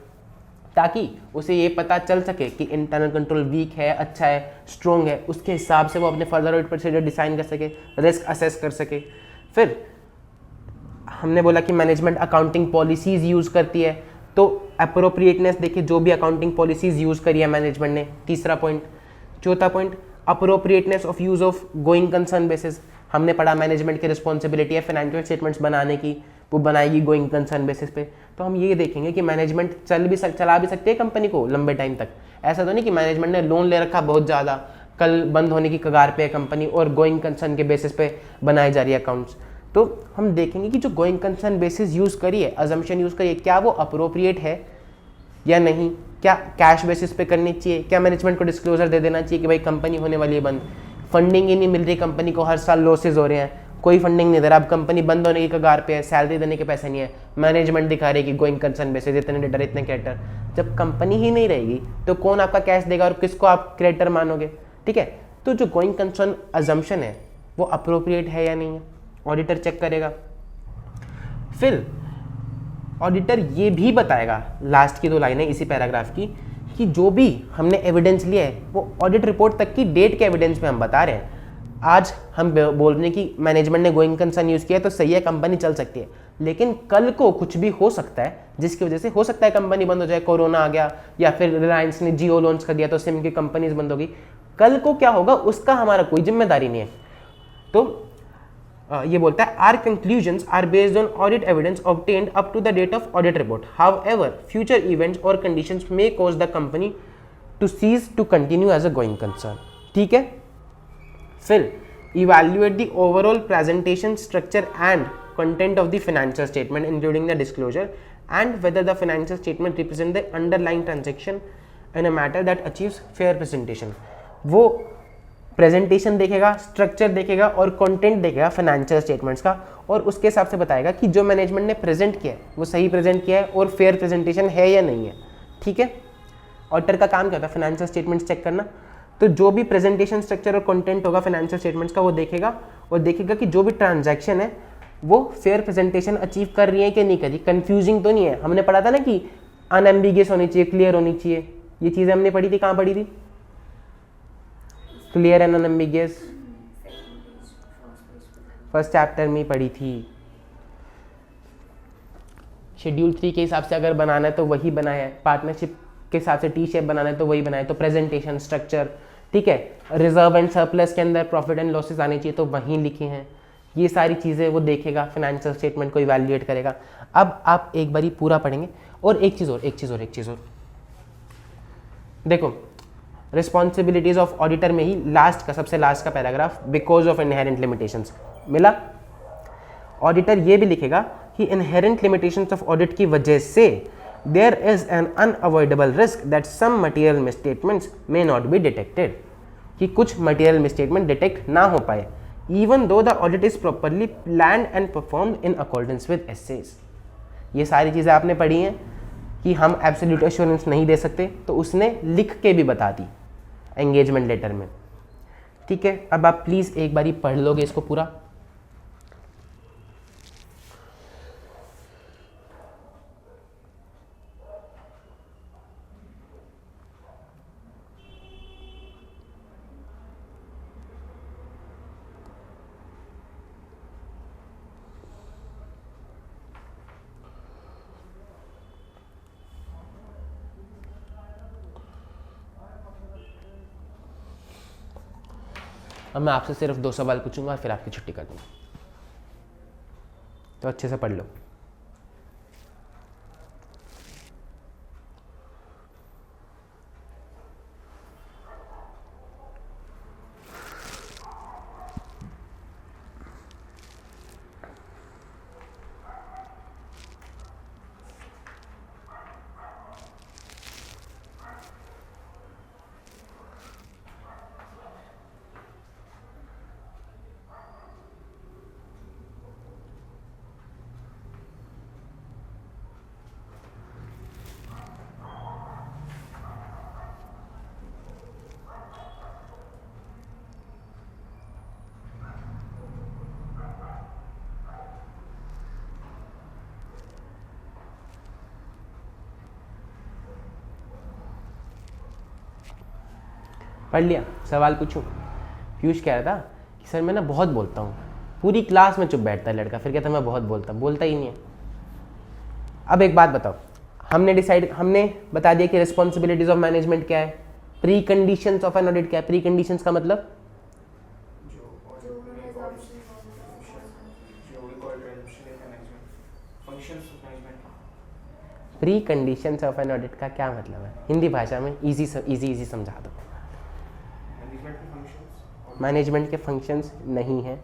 ताकि उसे ये पता चल सके कि इंटरनल कंट्रोल वीक है, अच्छा है, स्ट्रॉन्ग है, उसके हिसाब से वो अपने फर्दर ऑडिट प्रोसीजर डिज़ाइन कर सके, रिस्क असेस कर सके। फिर हमने बोला कि मैनेजमेंट अकाउंटिंग पॉलिसीज़ यूज़ करती है, तो अप्रोप्रिएटनेस देखिए जो भी अकाउंटिंग पॉलिसीज़ यूज़ करी है मैनेजमेंट ने, तीसरा पॉइंट। चौथा point, appropriateness of use of going concern basis, हमने पढ़ा मैनेजमेंट की रिस्पॉन्सिबिलिटी है फाइनेंशियल स्टेटमेंट्स बनाने की, वो बनाएगी गोइंग कंसर्न बेसिस पे। तो हम ये देखेंगे कि मैनेजमेंट चला भी सकती है कंपनी को लंबे टाइम तक, ऐसा तो नहीं कि मैनेजमेंट ने लोन ले रखा बहुत ज़्यादा, कल बंद होने की कगार पे है कंपनी और गोइंग कंसर्न के बेसिस पे बनाई जा रही है अकाउंट्स। तो हम देखेंगे कि जो गोइंग कंसर्न बेसिस यूज़ करिए, अजम्पशन यूज़ करिए, क्या वो अप्रोप्रिएट है या नहीं, क्या कैश बेसिस पे करनी चाहिए, क्या मैनेजमेंट को डिस्क्लोजर दे देना चाहिए कि भाई कंपनी होने वाली है बंद, फंडिंग ही नहीं मिल रही कंपनी को, हर साल लॉसेज हो रहे हैं, कोई फंडिंग नहीं दे रहा, अब कंपनी बंद होने की कगार पे है, सैलरी देने के पैसे नहीं है, मैनेजमेंट दिखा रही है कि गोइंग कंसर्न बेसिस, इतने डेटर इतने क्रेडिटर। जब कंपनी ही नहीं रहेगी तो कौन आपका कैश देगा और किसको आप क्रेडिटर मानोगे, ठीक है। तो जो गोइंग कंसर्न अजम्पशन है वो अप्रोप्रिएट है या नहीं है, ऑडिटर चेक करेगा। फिर ऑडिटर ये भी बताएगा, लास्ट की 2 लाइनें इसी पैराग्राफ की, कि जो भी हमने एविडेंस लिया है वो ऑडिट रिपोर्ट तक की डेट के एविडेंस में हम बता रहे हैं। आज हम बोल रहे हैं कि मैनेजमेंट ने गोइंग कंसर्न यूज़ किया तो सही है, कंपनी चल सकती है, लेकिन कल को कुछ भी हो सकता है जिसकी वजह से हो सकता है कंपनी बंद हो जाए, कोरोना आ गया या फिर रिलायंस ने जियो लॉन्च कर दिया तो सिम की कंपनीज बंद होगी, कल को क्या होगा उसका हमारा कोई जिम्मेदारी नहीं है। तो ये बोलता है are conclusions are based on audit evidence obtained up to the date of audit report, however future events और conditions may cause the company to cease to continue as a going concern, ठीक है। फिर evaluate the overall presentation structure and content of the financial statement including the disclosure and whether the financial statement represent the underlying transaction in a matter that achieves fair presentation. वो presentation देखेगा, structure देखेगा और content देखेगा financial statements का, और उसके हिसाब से बताएगा कि जो मैनेजमेंट ने प्रेजेंट किया है वो सही प्रेजेंट किया है और फेयर प्रेजेंटेशन है या नहीं है, ठीक है। ऑडिटर का काम क्या होता है, फाइनेंशियल स्टेटमेंट्स चेक करना। तो जो भी प्रेजेंटेशन स्ट्रक्चर और कंटेंट होगा फाइनेंशियल स्टेटमेंट्स का वो देखेगा और देखेगा कि जो भी ट्रांजैक्शन है वो फेयर प्रेजेंटेशन अचीव कर रही है कि नहीं कर रही, कंफ्यूजिंग तो नहीं है। हमने पढ़ा था ना कि अनएम्बिगियस होनी चाहिए, क्लियर होनी चाहिए, ये चीज़ें हमने पढ़ी थी, कहाँ पढ़ी थी, clear and unambiguous first chapter में पढ़ी थी। शेड्यूल 3 के हिसाब से अगर बनाना है तो वही बनाया है, पार्टनरशिप के हिसाब से टी शेप बनाना है तो वही बनाया है, तो प्रेजेंटेशन स्ट्रक्चर, ठीक है। रिजर्व एंड सरप्लस के अंदर प्रॉफिट एंड लॉसेस आने चाहिए तो वहीं लिखे हैं, ये सारी चीज़ें वो देखेगा, फाइनेंशियल स्टेटमेंट को इवैल्यूएट करेगा। अब आप एक बारी पूरा पढ़ेंगे। और एक चीज़ और देखो, रिस्पॉन्सिबिलिटीज ऑफ ऑडिटर में ही लास्ट का, सबसे लास्ट का paragraph, because of inherent limitations मिला। ऑडिटर ये भी लिखेगा कि इनहेरेंट लिमिटेशंस ऑफ ऑडिट की वजह से there is an unavoidable risk that some material misstatements may not be detected, कि कुछ मटेरियल मिसस्टेटमेंट डिटेक्ट ना हो पाए even though the audit is properly planned and performed in accordance with SAs. ये सारी चीज़ें आपने पढ़ी हैं कि हम एब्सोल्यूट एश्योरेंस नहीं दे सकते, तो उसने लिख के भी बता दी एंगेजमेंट लेटर में, ठीक है। अब आप प्लीज़ एक बारी पढ़ लोगे इसको पूरा। अब मैं आपसे सिर्फ 2 सवाल पूछूंगा और फिर आपकी छुट्टी कर दूंगा, तो अच्छे से पढ़ लो। पढ़ लिया? सवाल पूछूं? पीयूष कह रहा था कि सर मैं ना बहुत बोलता हूँ, पूरी क्लास में चुप बैठता है लड़का, फिर कहता मैं बहुत बोलता ही नहीं है। अब एक बात बताओ, हमने बता दिया कि रिस्पॉन्सिबिलिटीज ऑफ मैनेजमेंट क्या है, pre conditions of an audit क्या है। प्री कंडीशंस का मतलब pre conditions of an audit का क्या मतलब है? हिंदी भाषा में इजी समझा दो। मैनेजमेंट के फंक्शंस नहीं है।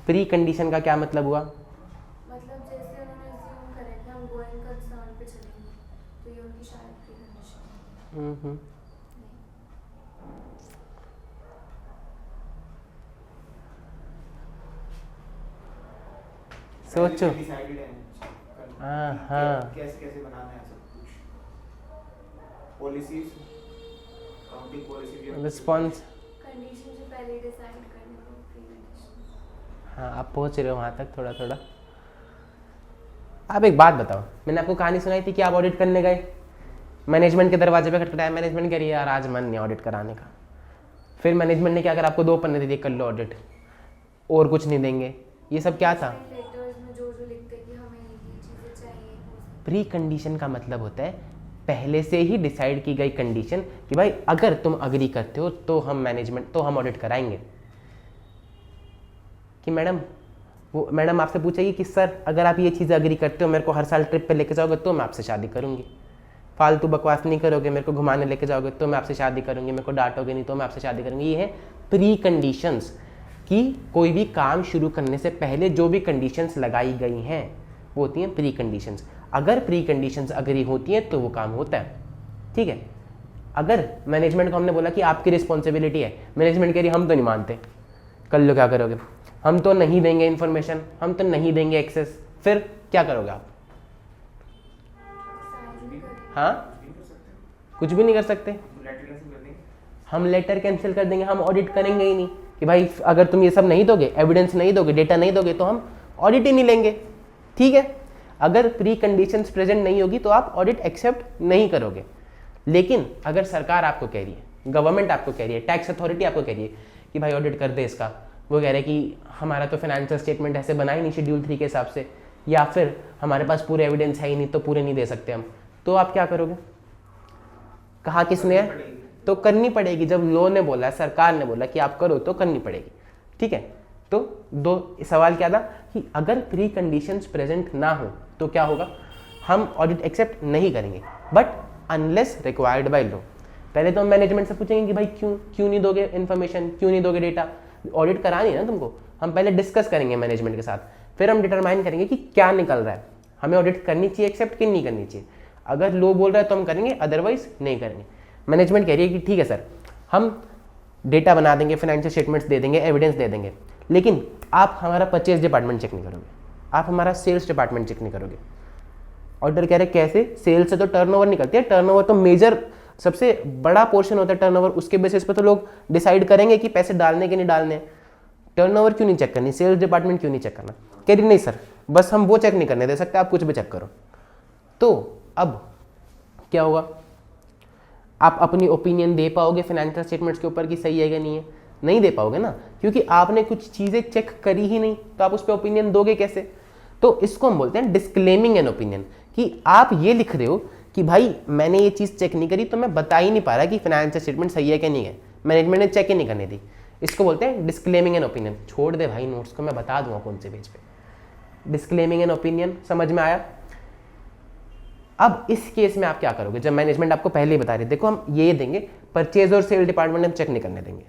प्री कंडीशन का क्या मतलब हुआ? मतलब जैसे उन्होंने assume करा कि हम गोइंग कंसर्न पे चलेंगे, तो ये उनकी शायद प्री कंडीशन है। सोचो। हाँ हाँ, कैसे बनाना है सब कुछ, policies, counting policy, response. Condition से पहले डिसाइड करने को प्री कंडीशन। हाँ, आप पहुँच रहे हो वहाँ तक थोड़ा थोड़ा। आप एक बात बताओ, मैंने आपको कहानी सुनाई थी कि आप ऑडिट करने गए, मैनेजमेंट के दरवाजे पे खटखटाया, मैनेजमेंट कह रही है यार आज मन नहीं ऑडिट कराने का। फिर मैनेजमेंट ने क्या करा, आपको 2 पन्ने दे दिए, कर लो ऑडिट, और कुछ नहीं देंगे। ये सब क्या था? लेटर्स में जो लिखते कि हमें ये चीजें चाहिए। प्री कंडीशन का मतलब होता है पहले से ही डिसाइड की गई कंडीशन कि भाई अगर तुम अग्री करते हो तो हम ऑडिट कराएंगे। कि मैडम आपसे पूछेगी कि सर अगर आप ये चीज़ अग्री करते हो, मेरे को हर साल ट्रिप पे लेके जाओगे तो मैं आपसे शादी करूंगी, फालतू बकवास नहीं करोगे, मेरे को घुमाने लेके जाओगे तो मैं आपसे शादी करूंगी, मेरे को डांटोगे नहीं तो मैं आपसे शादी करूंगी। ये है प्री कंडीशंस, कि कोई भी काम शुरू करने से पहले जो भी कंडीशंस लगाई गई हैं वो होती हैं प्री कंडीशंस। अगर प्री कंडीशंस अग्री होती हैं तो वो काम होता है, ठीक है। अगर मैनेजमेंट को हमने बोला कि आपकी रिस्पॉन्सिबिलिटी है, मैनेजमेंट कह रही हम तो नहीं मानते, कर लो क्या करोगे, हम तो नहीं देंगे इन्फॉर्मेशन, हम तो नहीं देंगे एक्सेस, फिर क्या करोगे आप? हाँ, कुछ भी नहीं कर सकते। हम लेटर कैंसिल कर देंगे, हम ऑडिट करेंगे ही नहीं कि भाई अगर तुम ये सब नहीं दोगे, एविडेंस नहीं दोगे, डेटा नहीं दोगे तो हम ऑडिट ही नहीं लेंगे, ठीक है। अगर प्री कंडीशंस प्रेजेंट नहीं होगी तो आप ऑडिट एक्सेप्ट नहीं करोगे। लेकिन अगर सरकार आपको कह रही है, गवर्नमेंट आपको कह रही है, टैक्स अथॉरिटी आपको कह रही है कि भाई ऑडिट कर दे इसका, वो कह रहे हैं कि हमारा तो फाइनेंशियल स्टेटमेंट ऐसे बना ही नहीं शेड्यूल 3 के हिसाब से, या फिर हमारे पास पूरे एविडेंस है ही नहीं तो पूरे नहीं दे सकते हम, तो आप क्या करोगे? कहा किसने है? तो करनी पड़ेगी। जब लॉ ने बोला, सरकार ने बोला कि आप करो तो करनी पड़ेगी, ठीक है। तो 2 सवाल क्या था कि अगर प्री कंडीशंस प्रेजेंट ना हो तो क्या होगा, हम ऑडिट एक्सेप्ट नहीं करेंगे, but unless required by law. पहले तो हम मैनेजमेंट से पूछेंगे कि भाई क्यों नहीं दोगे इन्फॉर्मेशन, क्यों नहीं दोगे डेटा, ऑडिट करानी है ना तुमको। हम पहले डिस्कस करेंगे मैनेजमेंट के साथ, फिर हम डिटरमाइन करेंगे कि क्या निकल रहा है, हमें ऑडिट करनी चाहिए एक्सेप्ट कि नहीं करनी चाहिए। अगर लॉ बोल रहा है तो हम करेंगे, अदरवाइज नहीं करेंगे। मैनेजमेंट कह रही है कि ठीक है सर, हम डेटा बना देंगे, फाइनेंशियल स्टेटमेंट्स दे देंगे, एविडेंस दे देंगे, लेकिन आप हमारा परचेज डिपार्टमेंट चेक नहीं करोगे, आप हमारा सेल्स डिपार्टमेंट चेक नहीं करोगे। ऑडिटर कह रहे कैसे? सेल्स से तो टर्नओवर निकलती है, टर्नओवर तो मेजर सबसे बड़ा पोर्शन होता है टर्नओवर, उसके बेसिस पे तो लोग डिसाइड करेंगे कि पैसे डालने के नहीं डालने। टर्नओवर क्यों नहीं चेक करनी, सेल्स डिपार्टमेंट क्यों नहीं चेक करना? कह रही नहीं सर, बस हम वो चेक नहीं करने दे सकते, आप कुछ भी चेक करो। तो अब क्या होगा, आप अपनी ओपिनियन दे पाओगे फाइनेंशियल स्टेटमेंट्स के ऊपर कि सही है कि नहीं है? नहीं दे पाओगे ना, क्योंकि आपने कुछ चीज़ें चेक करी ही नहीं, तो आप उस पर ओपिनियन दोगे कैसे? तो इसको हम बोलते हैं डिस्क्लेमिंग एन ओपिनियन, कि आप ये लिख रहे हो कि भाई मैंने ये चीज़ चेक नहीं करी तो मैं बता ही नहीं पा रहा कि फाइनेंशियल स्टेटमेंट सही है कि नहीं है, मैनेजमेंट ने चेक ही नहीं करने दी। इसको बोलते हैं डिस्क्लेमिंग एन ओपिनियन। छोड़ दे भाई नोट्स को, मैं बता दूंगा कौन से पेज पे। डिस्क्लेमिंग एन ओपिनियन समझ में आया? अब इस केस में आप क्या करोगे, जब मैनेजमेंट आपको पहले ही बता रही है देखो हम ये देंगे, परचेज और सेल डिपार्टमेंट हम चेक नहीं करने देंगे,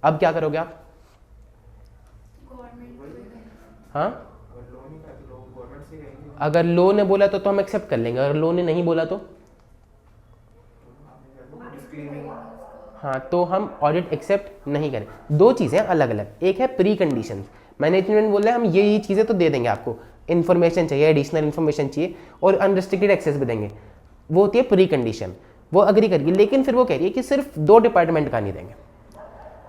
अब क्या करोगे आप? हाँ, अगर लो ने बोला तो हम एक्सेप्ट कर लेंगे, अगर लो ने नहीं बोला तो हाँ, तो हम ऑडिट एक्सेप्ट नहीं करें। 2 चीज़ें अलग अलग, एक है प्री कंडीशंस, मैनेजमेंट बोल रहा है हम ये चीज़ें तो दे देंगे आपको, इन्फॉर्मेशन चाहिए, एडिशनल इन्फॉर्मेशन चाहिए और अनरिस्ट्रिक्टेड एक्सेस भी देंगे, वो होती है प्री कंडीशन, वो अग्री करेगी। लेकिन फिर वो कह रही है कि सिर्फ 2 डिपार्टमेंट का नहीं देंगे,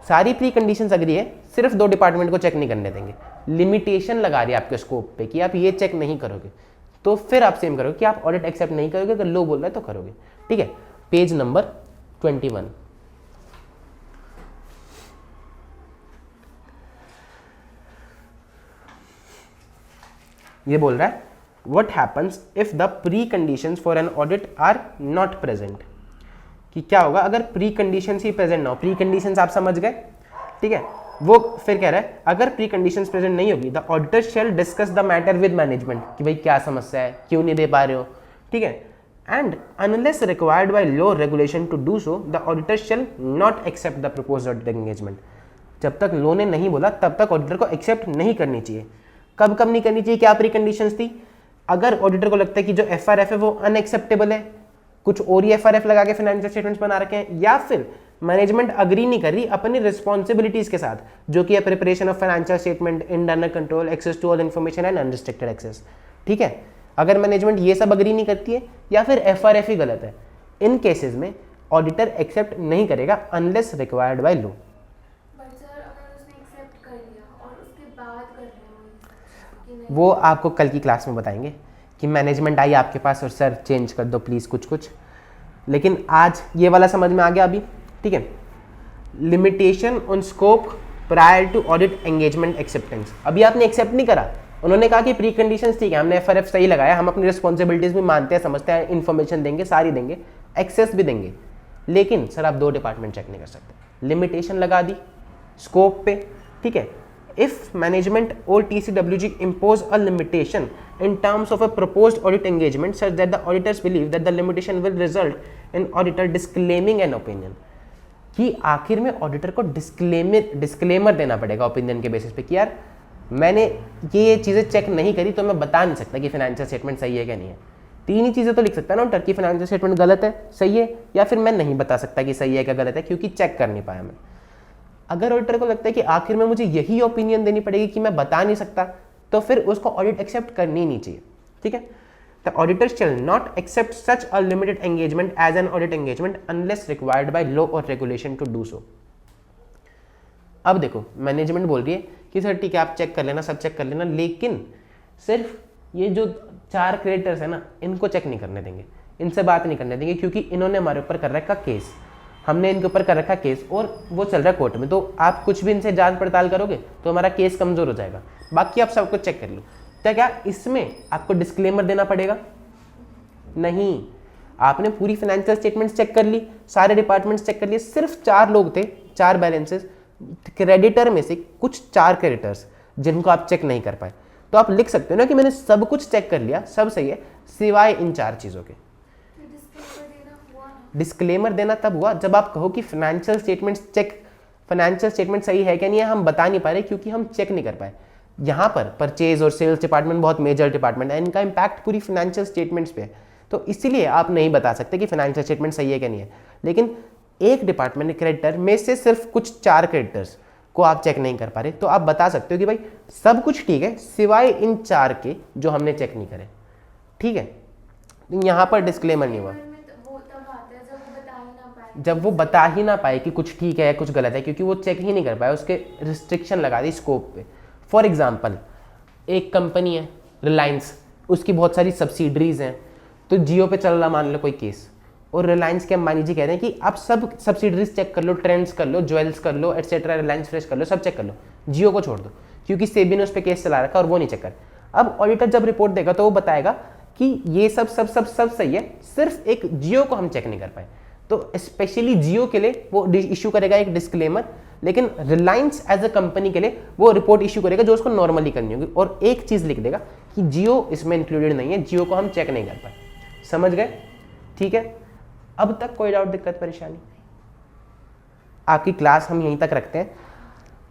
सारी प्री कंडीशंस अग्री है, सिर्फ 2 डिपार्टमेंट को चेक नहीं करने देंगे। लिमिटेशन लगा रही है आपके स्कोप पे कि आप ये चेक नहीं करोगे, तो फिर आप सेम करोगे कि आप ऑडिट एक्सेप्ट नहीं करोगे, अगर लो बोल रहा है तो करोगे, ठीक है। पेज नंबर 21, ये बोल रहा है what happens if the preconditions for an audit are not present, कि क्या होगा अगर प्री कंडीशंस ही प्रेजेंट ना हो। प्री कंडीशंस आप समझ गए, ठीक है। वो फिर कह रहा है अगर प्री कंडीशंस प्रेजेंट नहीं होगी, the auditor shell discuss the matter with management, कि भाई क्या समस्या है, क्यों नहीं दे पा रहे हो, ठीक है। And unless required by law regulation to do so, the auditor shall not accept the proposed audit engagement. जब तक लॉ ने नहीं बोला तब तक ऑडिटर को एक्सेप्ट नहीं करनी चाहिए। कब कब नहीं करनी चाहिए, क्या प्री कंडीशंस थी, अगर ऑडिटर को लगता है कि जो एफआरएफ है वो अनएक्सेप्टेबल है, कुछ और ही एफआरएफ लगा के फाइनेंशियल स्टेटमेंट्स बना रखे हैं, या फिर मैनेजमेंट अग्री नहीं कर रही अपनी रिस्पॉन्सिबिलिटीज के साथ, जो कि है preparation of financial statement, internal control, access to all information and unrestricted access, ठीक है। अगर मैनेजमेंट ये सब अग्री नहीं करती है या फिर एफआरएफ ही गलत है, इन केसेस में ऑडिटर एक्सेप्ट नहीं करेगा unless required by law. But sir अगर उसने एक्सेप्ट कर लिया और उसके बाद कर रहे हो कि नहीं, वो आपको कल की क्लास में बताएंगे कि मैनेजमेंट आई आपके पास और सर चेंज कर दो प्लीज़ कुछ कुछ, लेकिन आज ये वाला समझ में आ गया अभी, ठीक है। Limitation on scope prior to audit engagement acceptance, अभी आपने एक्सेप्ट नहीं करा, उन्होंने कहा कि प्री कंडीशंस ठीक है, हमने एफआरएफ सही लगाया, हम अपनी रिस्पॉन्सिबिलिटीज भी मानते हैं, समझते हैं, इन्फॉर्मेशन देंगे, सारी देंगे, एक्सेस भी देंगे, लेकिन सर आप 2 डिपार्टमेंट चेक नहीं कर सकते। लिमिटेशन लगा दी स्कोप पे, ठीक है। इफ मैनेजमेंट और TCWG impose a limitation in terms of a proposed audit engagement such that the auditors believe that the limitation will result in auditor disclaiming an opinion, कि आखिर में ऑडिटर को disclaimer देना पड़ेगा ओपिनियन के basis पे कि यार मैंने ये चीज़ें चेक नहीं करी तो मैं बता नहीं सकता कि फाइनेंशियल स्टेटमेंट सही है क्या नहीं है। 3 ही चीज़ें तो लिख सकता है ना ऑडिटर, की फाइनेंशियल स्टेटमेंट गलत है, सही है, या फिर मैं नहीं बता सकता कि सही है क्या गलत है क्योंकि चेक कर नहीं पाया मैं। अगर ऑडिटर को लगता है कि आखिर में मुझे यही ओपिनियन देनी पड़ेगी कि मैं बता नहीं सकता, तो फिर उसको ऑडिट एक्सेप्ट करनी नहीं चाहिए, ठीक है। The auditor shall not accept such a limited engagement as an audit engagement unless required by law और रेगुलेशन टू डू सो। अब देखो मैनेजमेंट बोल रही है कि सर ठीक है आप चेक कर लेना, सब चेक कर लेना, लेकिन सिर्फ ये जो 4 क्रेडिटर्स है ना इनको चेक नहीं करने देंगे, इनसे बात नहीं करने देंगे, क्योंकि इन्होंने हमारे ऊपर कर रखा केस, हमने इनके ऊपर कर रखा केस और वो चल रहा है कोर्ट में, तो आप कुछ भी इनसे जांच पड़ताल करोगे तो हमारा केस कमजोर हो जाएगा, बाकी आप सब कुछ चेक कर लो। तो क्या इसमें आपको डिस्क्लेमर देना पड़ेगा? नहीं, आपने पूरी फाइनेंशियल स्टेटमेंट्स चेक कर ली, सारे डिपार्टमेंट्स चेक कर लिए, सिर्फ 4 लोग थे, 4 बैलेंसेस, क्रेडिटर में से कुछ 4 क्रेडिटर्स जिनको आप चेक नहीं कर पाए, तो आप लिख सकते हो ना कि मैंने सब कुछ चेक कर लिया, सब सही है सिवाय इन 4 चीज़ों के। डिस्क्लेमर देना तब हुआ जब आप कहो कि फाइनेंशियल स्टेटमेंट सही है क्या नहीं है हम बता नहीं पा रहे क्योंकि हम चेक नहीं कर पाए। यहाँ पर परचेज और सेल्स डिपार्टमेंट बहुत मेजर डिपार्टमेंट है, इनका इंपैक्ट पूरी फाइनेंशियल स्टेटमेंट्स पे है, तो इसीलिए आप नहीं बता सकते कि फाइनेंशियल स्टेटमेंट सही है क्या नहीं है। लेकिन एक डिपार्टमेंट क्रेडिटर में से सिर्फ कुछ 4 क्रेडिटर्स को आप चेक नहीं कर पा रहे, तो आप बता सकते हो कि भाई सब कुछ ठीक है सिवाय इन 4 के जो हमने चेक नहीं करे, ठीक है। यहाँ पर डिस्क्लेमर नहीं हुआ जब वो बता ही ना पाए कि कुछ ठीक है कुछ गलत है, क्योंकि वो चेक ही नहीं कर पाए, उसके रिस्ट्रिक्शन लगा दी स्कोप पे। फॉर एग्जांपल एक कंपनी है रिलायंस, उसकी बहुत सारी सब्सिडरीज हैं, तो जियो पे चल रहा मान लो कोई केस, और रिलायंस के अंबानी जी कह रहे हैं कि आप सब सब्सिडरीज चेक कर लो, ट्रेंड्स कर लो, ज्वेल्स कर लो, एटसेट्रा, रिलायंस फ्रेश कर लो, सब चेक कर लो, जियो को छोड़ दो क्योंकि सेबी ने उस पर केस चला रखा और वो नहीं चेक कर। अब ऑडिटर जब रिपोर्ट देगा तो वो बताएगा कि ये सब सब सब सब सही है, सिर्फ एक जियो को हम चेक नहीं कर पाए, तो स्पेशली जियो के लिए वो इशू करेगा एक डिस्क्लेमर, लेकिन रिलायंस एज अ कंपनी के लिए वो रिपोर्ट इशू करेगा जो उसको नॉर्मली करनी होगी, और एक चीज़ लिख देगा कि जियो इसमें इंक्लूडेड नहीं है, जियो को हम चेक नहीं कर पाए। समझ गए? ठीक है, अब तक कोई डाउट दिक्कत परेशानी? आपकी क्लास हम यहीं तक रखते हैं।